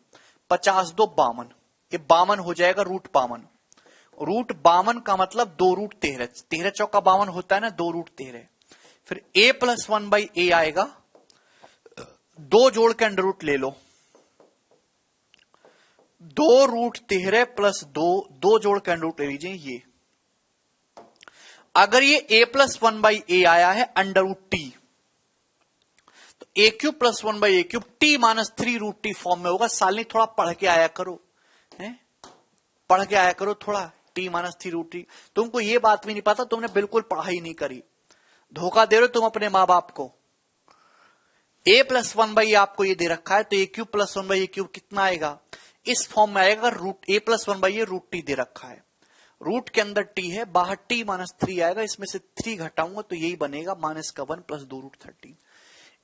50 2 52, ये 52 हो जाएगा √52। √52 का मतलब 2√13, 13 चौका 52 होता है ना, 2√13। फिर a + 1/a आएगा, 2 जोड़ के अंडर रूट ले लो, 2√13 + 2 जोड़ के अंडर रूट ले लीजिए। ये अगर ये a + 1/a आया है अंडर रूट t, तो a³ + 1/a³ t-3√t फॉर्म में होगा। सालनी थोड़ा पढ़ के आया करो, हैं? पढ़ के आया करो थोड़ा, t-3√t। तुमको ये बात भी नहीं पता, तुमने बिल्कुल पढ़ाई नहीं करी, धोखा दे रहे हो तुम अपने मां बाप को। a + 1/a आपको ये दे रखा है, तो a³ + 1/a³ कितना आएगा, इस फॉर्म में आएगा। a + 1/a √t दे रखा है, रूट के अंदर t है, बाहर t-3 आएगा, इसमें से 3 घटाऊंगा तो यही बनेगा -1 प्लस 2√13।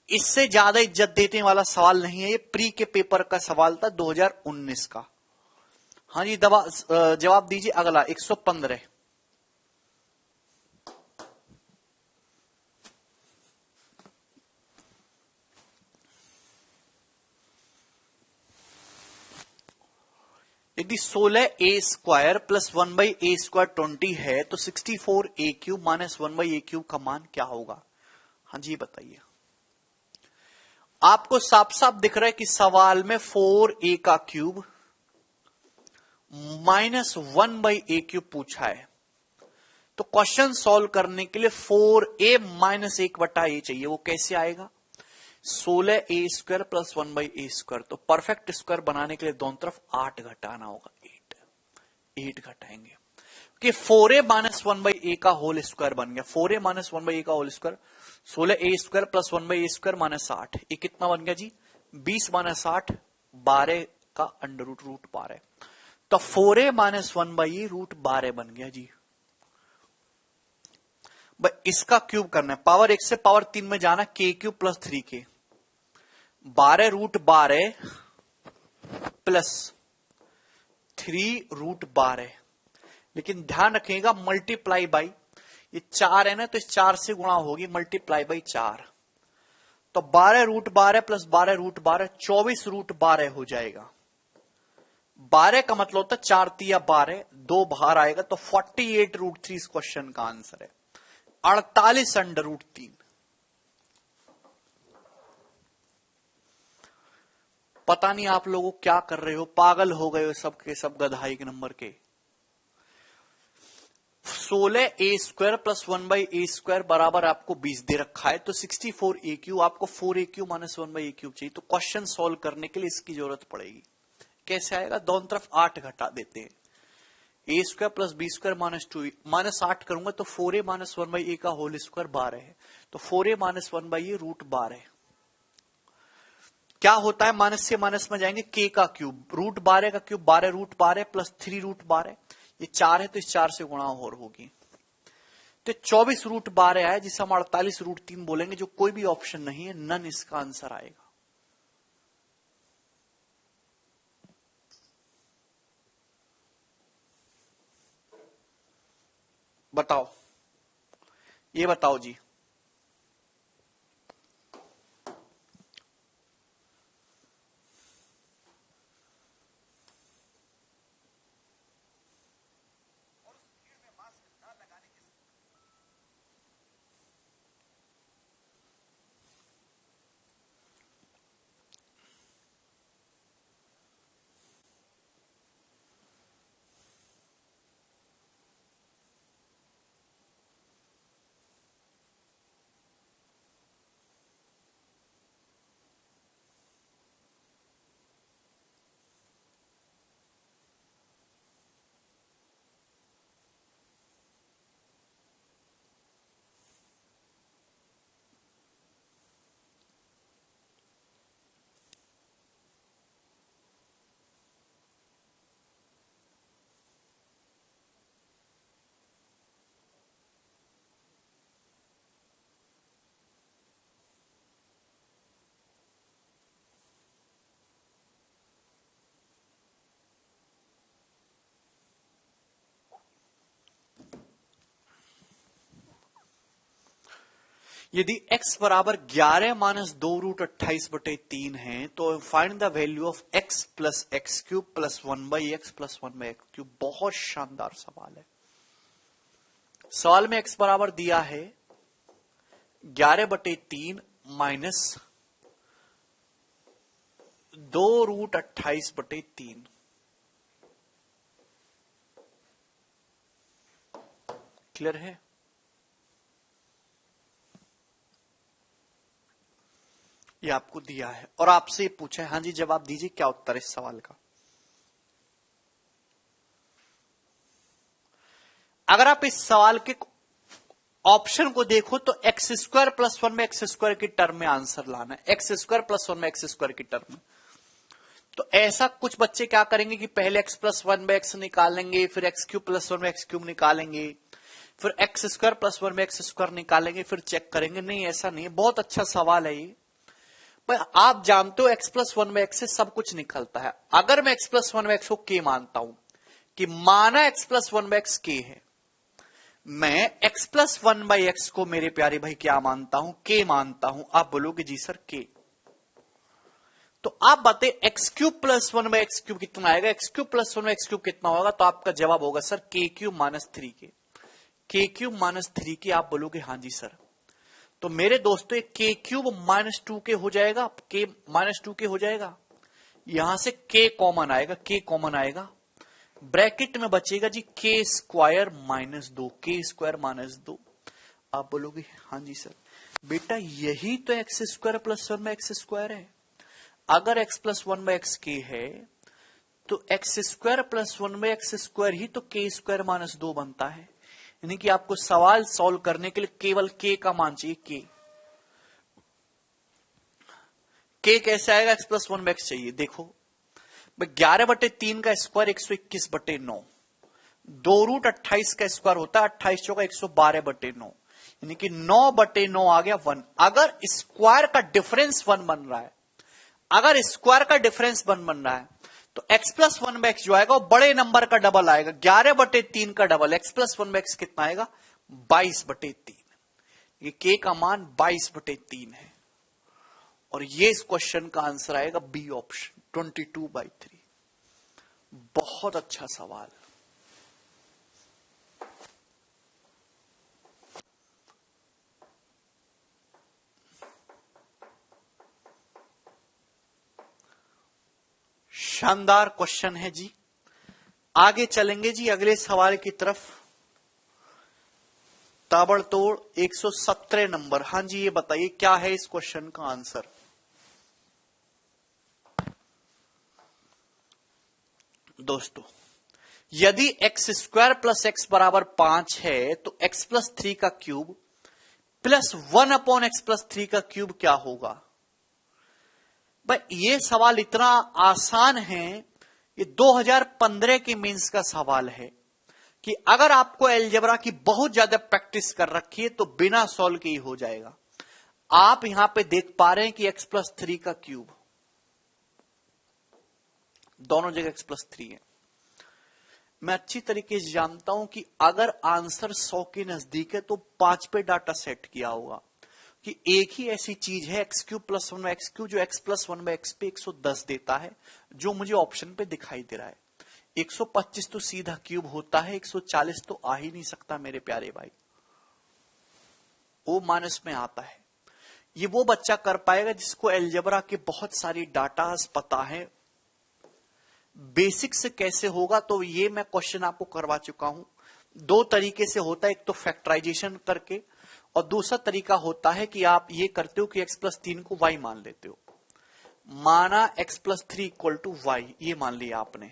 इससे ज्यादा इज्जत देने वाला सवाल नहीं है, ये प्री के पेपर का सवाल था 2019 का। हाँ जी जवाब दीजिए अगला 115। यदि 16a² + 1/a² 20 है तो 64a³ - 1/a³ का मान क्या होगा? हाँ जी बताइए। आपको साफ साफ दिख रहा है कि सवाल में 4a का क्यूब -1/a³ पूछा है, तो क्वेश्चन सॉल्व करने के लिए 4a - 1/a चाहिए। वो कैसे आएगा, 16a² + 1/a², तो परफेक्ट स्क्वायर बनाने के लिए दोनों तरफ 8 घटाना होगा, 8 घटाएंगे कि 4a - 1/a का होल स्क्वायर बन गया। 4a - 1/a का होल स्क्वायर 16a² + 1/a² -8, ये कितना बन गया जी, 20 - 8 12 का अंडर रूट √12, तो 4a - 1/a √12 बन गया जी। इसका क्यूब करना है, पावर 1 से पावर 3 में जाना, k³ + 3k, 12 √12 प्लस 3 √12। लेकिन ध्यान रखिएगा मल्टीप्लाई बाई, ये 4 है ना, तो इस 4 से गुणा होगी, मल्टीप्लाई बाई 4, तो 12 √12 प्लस 12 √12 24 √12 हो जाएगा। 12 का मतलब होता है 4 तिया 12, 2 बाहर आएगा, तो 48 √3 इस क्वेश्चन का आंसर है, 48 अंडर रूट 3। पता नहीं आप लोगों क्या कर रहे हो, पागल हो गए हो सब के सब गधाई के नंबर के। 16a² + 1/a² बराबर आपको 20 दे रखा है, तो 64a³ आपको 4a³ - 1/a³ चाहिए, तो क्वेश्चन सॉल्व करने के लिए इसकी जरूरत पड़ेगी। कैसे आएगा, दोनों तरफ 8 घटा देते हैं, a² + b² -2 -8 करूंगा तो 4a - 1/a का होल स्क्वायर 12 है, तो 4a - 1/a √12, क्या होता है, माइनस से माइनस में जाएंगे, k का क्यूब, रूट 12 का क्यूब 12 रूट 12 प्लस 3 रूट 12, ये 4 है तो इस 4 से गुणा और होगी, तो 24 रूट 12 है, जिसे हम 48 रूट 3 बोलेंगे, जो कोई भी ऑप्शन नहीं है, नन इसका आंसर आएगा। बताओ, ये बताओ जी। यदि x बराबर 11 माइनस 2 रूट 28/3 है, तो find the value of x plus x cube plus 1/x plus 1/x cube. बहुत शानदार सवाल है। सवाल में x बराबर दिया है 11/3 माइनस 2 रूट 28/3। क्लियर है? ये आपको दिया है और आपसे पूछा है, हाँ जी जवाब दीजिए, क्या उत्तर है इस सवाल का। अगर आप इस सवाल के ऑप्शन को देखो तो एक्स स्क्वायर प्लस 1 में एक्स स्क्वायर की टर्म में आंसर लाना है, एक्स स्क्वायर प्लस 1 में एक्स स्क्वायर की टर्म में। तो ऐसा कुछ बच्चे क्या करेंगे कि पहले x प्लस 1 में x निकालेंगे, फिर एक्स क्यूब प्लस 1 में एक्स क्यूब निकालेंगे, फिर एक्स स्क्वायर प्लस 1 में एक्स स्क्वायर निकालेंगे, फिर चेक करेंगे। नहीं, ऐसा नहीं है। बहुत अच्छा सवाल है ये। पर आप जानते हो x प्लस 1 में x से सब कुछ निकलता है। अगर मैं x प्लस 1 में x को k मानता हूं कि माना x प्लस 1 में x k है, मैं x प्लस 1 बाई एक्स को मेरे प्यारे भाई क्या मानता हूं, k मानता हूं। आप बोलोगे जी सर k, तो आप बताइए x cube plus 1 by x cube कितना आएगा, x cube plus 1 by x cube कितना होगा। तो आपका जवाब होगा sir k cube minus 3k, k cube minus 3k। आप बोलोगे हाँ जी सर। तो मेरे दोस्तों k क्यूब माइनस 2k हो जाएगा, k माइनस 2k हो जाएगा। यहां से k कॉमन आएगा, k कॉमन आएगा, ब्रैकेट में बचेगा जी k square minus 2, k square minus 2। आप बोलोगे हाँ जी सर। बेटा यही तो x square plus 1 by x square है। अगर x plus 1 by x k है, तो x square plus 1 by x square ही तो k स्क्वायर माइनस 2 बनता है। यानी कि आपको सवाल सॉल्व करने के लिए केवल k का मान चाहिए। k कैसे आएगा, x प्लस 1 बाई एक्स चाहिए। देखो 11/3 का स्क्वायर 121/9, 2 रूट 28 का स्क्वायर होता है 28 चौका 112/9, यानी कि 9/9 आ गया 1। अगर स्क्वायर का डिफरेंस 1 बन रहा है, अगर स्क्वायर का डिफरेंस 1 बन रहा है, तो x प्लस 1 बाई एक्स जो आएगा वो बड़े नंबर का डबल आएगा। 11/3 का double x plus 1 by x कितना आएगा, 22/3। ये k का मान 22/3 है और ये इस क्वेश्चन का आंसर आएगा बी ऑप्शन, 22/3। बहुत अच्छा सवाल। शानदार क्वेश्चन है जी। आगे चलेंगे जी अगले सवाल की तरफ। ताबड़तोड़ 117 नंबर। हां जी ये बताइए क्या है इस क्वेश्चन का आंसर। दोस्तों यदि एक्स स्क्वायर प्लस एक्स बराबर 5 है, तो एक्स प्लस 3 का cube plus 1 upon x plus 3 का क्यूब क्या होगा। भाई ये सवाल इतना आसान है, ये 2015 के मेंस का सवाल है कि अगर आपको अलजेब्रा की बहुत ज्यादा प्रैक्टिस कर रखी है तो बिना सॉल्व के ही हो जाएगा। आप यहां पे देख पा रहे हैं कि x+3 का क्यूब, दोनों जगह x+3 है। मैं अच्छी तरीके से जानता हूं कि अगर आंसर 100 के नजदीक है तो 5 पे डाटा सेट किया होगा कि एक ही ऐसी चीज है x³ + 1/x³ जो x+1/x पे 110 देता है, जो मुझे ऑप्शन पे दिखाई दे रहा है। 125 तो सीधा क्यूब होता है, 140 तो आ ही नहीं सकता मेरे प्यारे भाई, वो माइनस में आता है। ये वो बच्चा कर पाएगा जिसको अलजेब्रा के बहुत सारी डाटास पता है, बेसिक से कैसे होगा। तो ये मैं क्वेश्चन आपको करवा चुका हूं। दो तरीके से होता है, एक तो फैक्टराइजेशन करके और दूसरा तरीका होता है कि आप ये करते हो कि x+3 को y मान लेते हो। माना x+3 = y, ये मान लिया आपने,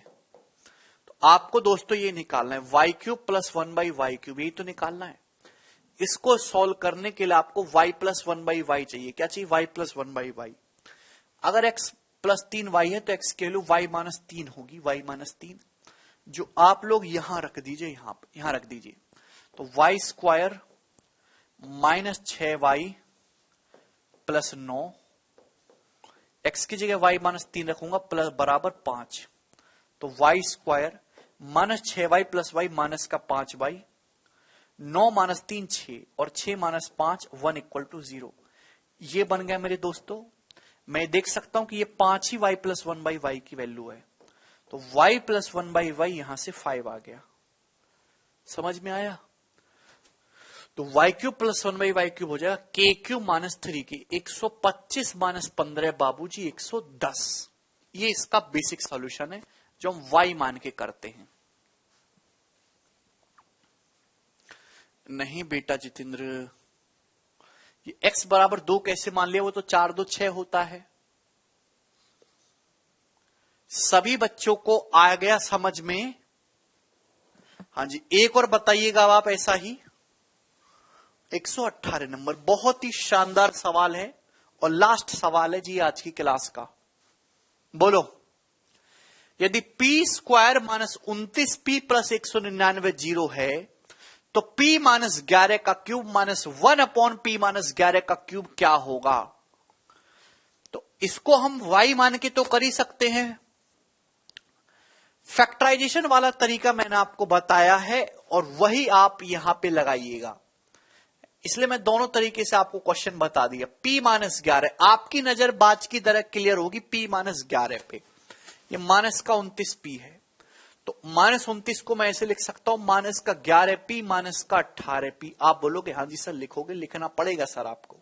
तो आपको दोस्तों ये निकालना है y³ + 1/y³, यही तो निकालना है। इसको सॉल्व करने के लिए आपको y + 1/y चाहिए। क्या चाहिए? y + 1/y। अगर x+3y है तो x की वैल्यू y-3 होगी, y-3, जो आप लोग यहां रख दीजिए, यहां रख दीजिए। तो y² -6y + 9, x की जगह y-3 रखूंगा प्लस बराबर 5, तो y² -6y + y -5y, 9 - 3 6 और 6 - 5 1 = 0। ये बन गया मेरे दोस्तों। मैं देख सकता हूं कि ये 5 ही y + 1/y की वैल्यू है, तो y + 1/y यहां से 5 आ गया। समझ में आया? तो y³ + 1/y³ हो जाएगा k³ -3 की 125 - 15 बाबूजी 110। ये इसका बेसिक सॉल्यूशन है जो हम y मान के करते हैं। नहीं बेटा जितेंद्र, ये x = 2 कैसे मान लिया? वो तो 4 2 6 होता है। सभी बच्चों को आ गया समझ में? हाँ जी, एक और बताइएगा आप ऐसा ही। 118 नंबर, बहुत ही शानदार सवाल है और लास्ट सवाल है जी आज की क्लास का। बोलो, यदि p² -29p + 199 0 है तो p - 11 का क्यूब -1/p - 11 का क्यूब क्या होगा? तो इसको हम y मान के तो कर ही सकते हैं। फैक्टराइजेशन वाला तरीका मैंने आपको बताया है और वही आप यहां पे लगाइएगा, इसलिए मैं दोनों तरीके से आपको क्वेश्चन बता दिया। p - 11, आपकी नजर बाज की तरह क्लियर होगी p - 11 पे। ये -29p है, तो -29 को मैं ऐसे लिख सकता हूं -11p -18p। आप बोलोगे हाँ जी सर लिखोगे, लिखना पड़ेगा सर आपको।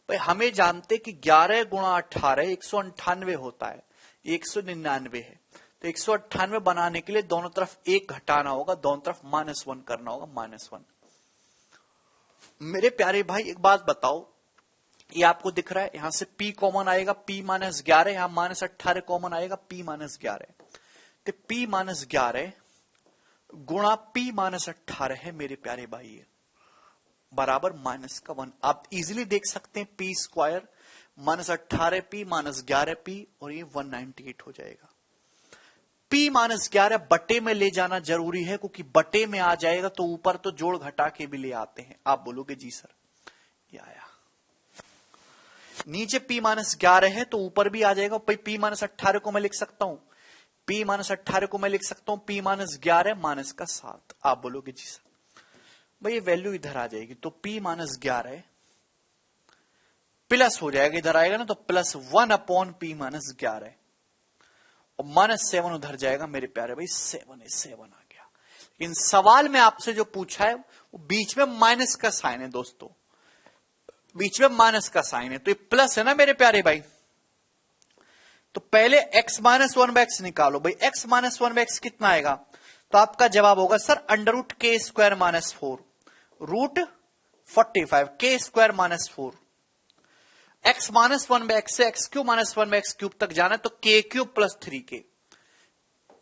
भाई हमें जानते कि 11 × 18 198 होता है, 199 है, तो 198 बनाने के लिए दोनों तरफ 1 घटाना होगा, दोनों तरफ -1 करना होगा, -1। मेरे प्यारे भाई एक बात बताओ, ये आपको दिख रहा है यहां से p कॉमन आएगा, p - 11, यहां -18 कॉमन आएगा, p - 11, तो p - 11 गुणा p - 18 है मेरे प्यारे भाई, बराबर -1। आप इजीली देख सकते हैं p² -18p -11p और ये 198 हो जाएगा। p - 11 बटे में ले जाना जरूरी है, क्योंकि बटे में आ जाएगा तो ऊपर तो जोड़ घटा के भी ले आते हैं। आप बोलोगे जी सर, ये आया। नीचे p - 11 है तो ऊपर भी आ जाएगा। p - 18 को मैं लिख सकता हूं, p - 18 को मैं लिख सकता हूं p - 11 -7। आप बोलोगे जी सर, भाई ये वैल्यू इधर आ जाएगी, तो p - 11 प्लस हो जाएगा, इधर आएगा ना तो +1/p - 11 और -7 उधर जाएगा मेरे प्यारे भाई, 7 आ गया। इन सवाल में आपसे जो पूछा है वो बीच में माइनस का साइन है दोस्तों, बीच में माइनस का साइन है, तो ये प्लस है ना मेरे प्यारे भाई। तो पहले x - 1/x निकालो भाई, x - 1/x कितना आएगा? तो आपका जवाब होगा sir √k² - 4 √45 k² - 4। x - 1/x से x³ - 1/x³ तक जाना है तो k³ + 3k,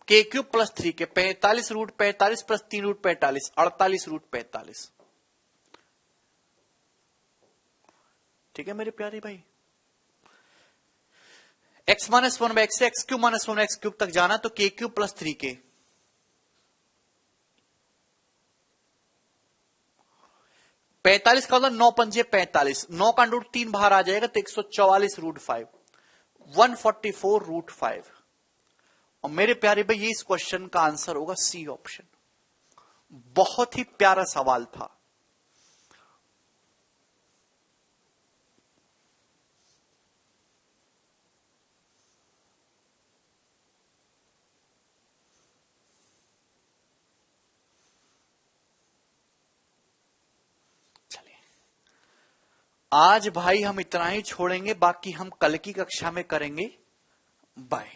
k³ + 3k 45 √45 + 3 √45 48 √45। ठीक है मेरे प्यारे भाई। x माइनस 1 बाय एक्स से x cube minus 1 x cube तक जाना तो के क्यूब प्लस 3k। 45 का मतलब 9 पंजे 45, 9 का रूट 3 बाहर आ जाएगा तो 144 रूट 5, 144 रूट 5। और मेरे प्यारे भाई ये इस क्वेश्चन का आंसर होगा सी ऑप्शन। बहुत ही प्यारा सवाल था। आज भाई हम इतना ही छोड़ेंगे, बाकी हम कल की कक्षा में करेंगे। बाय।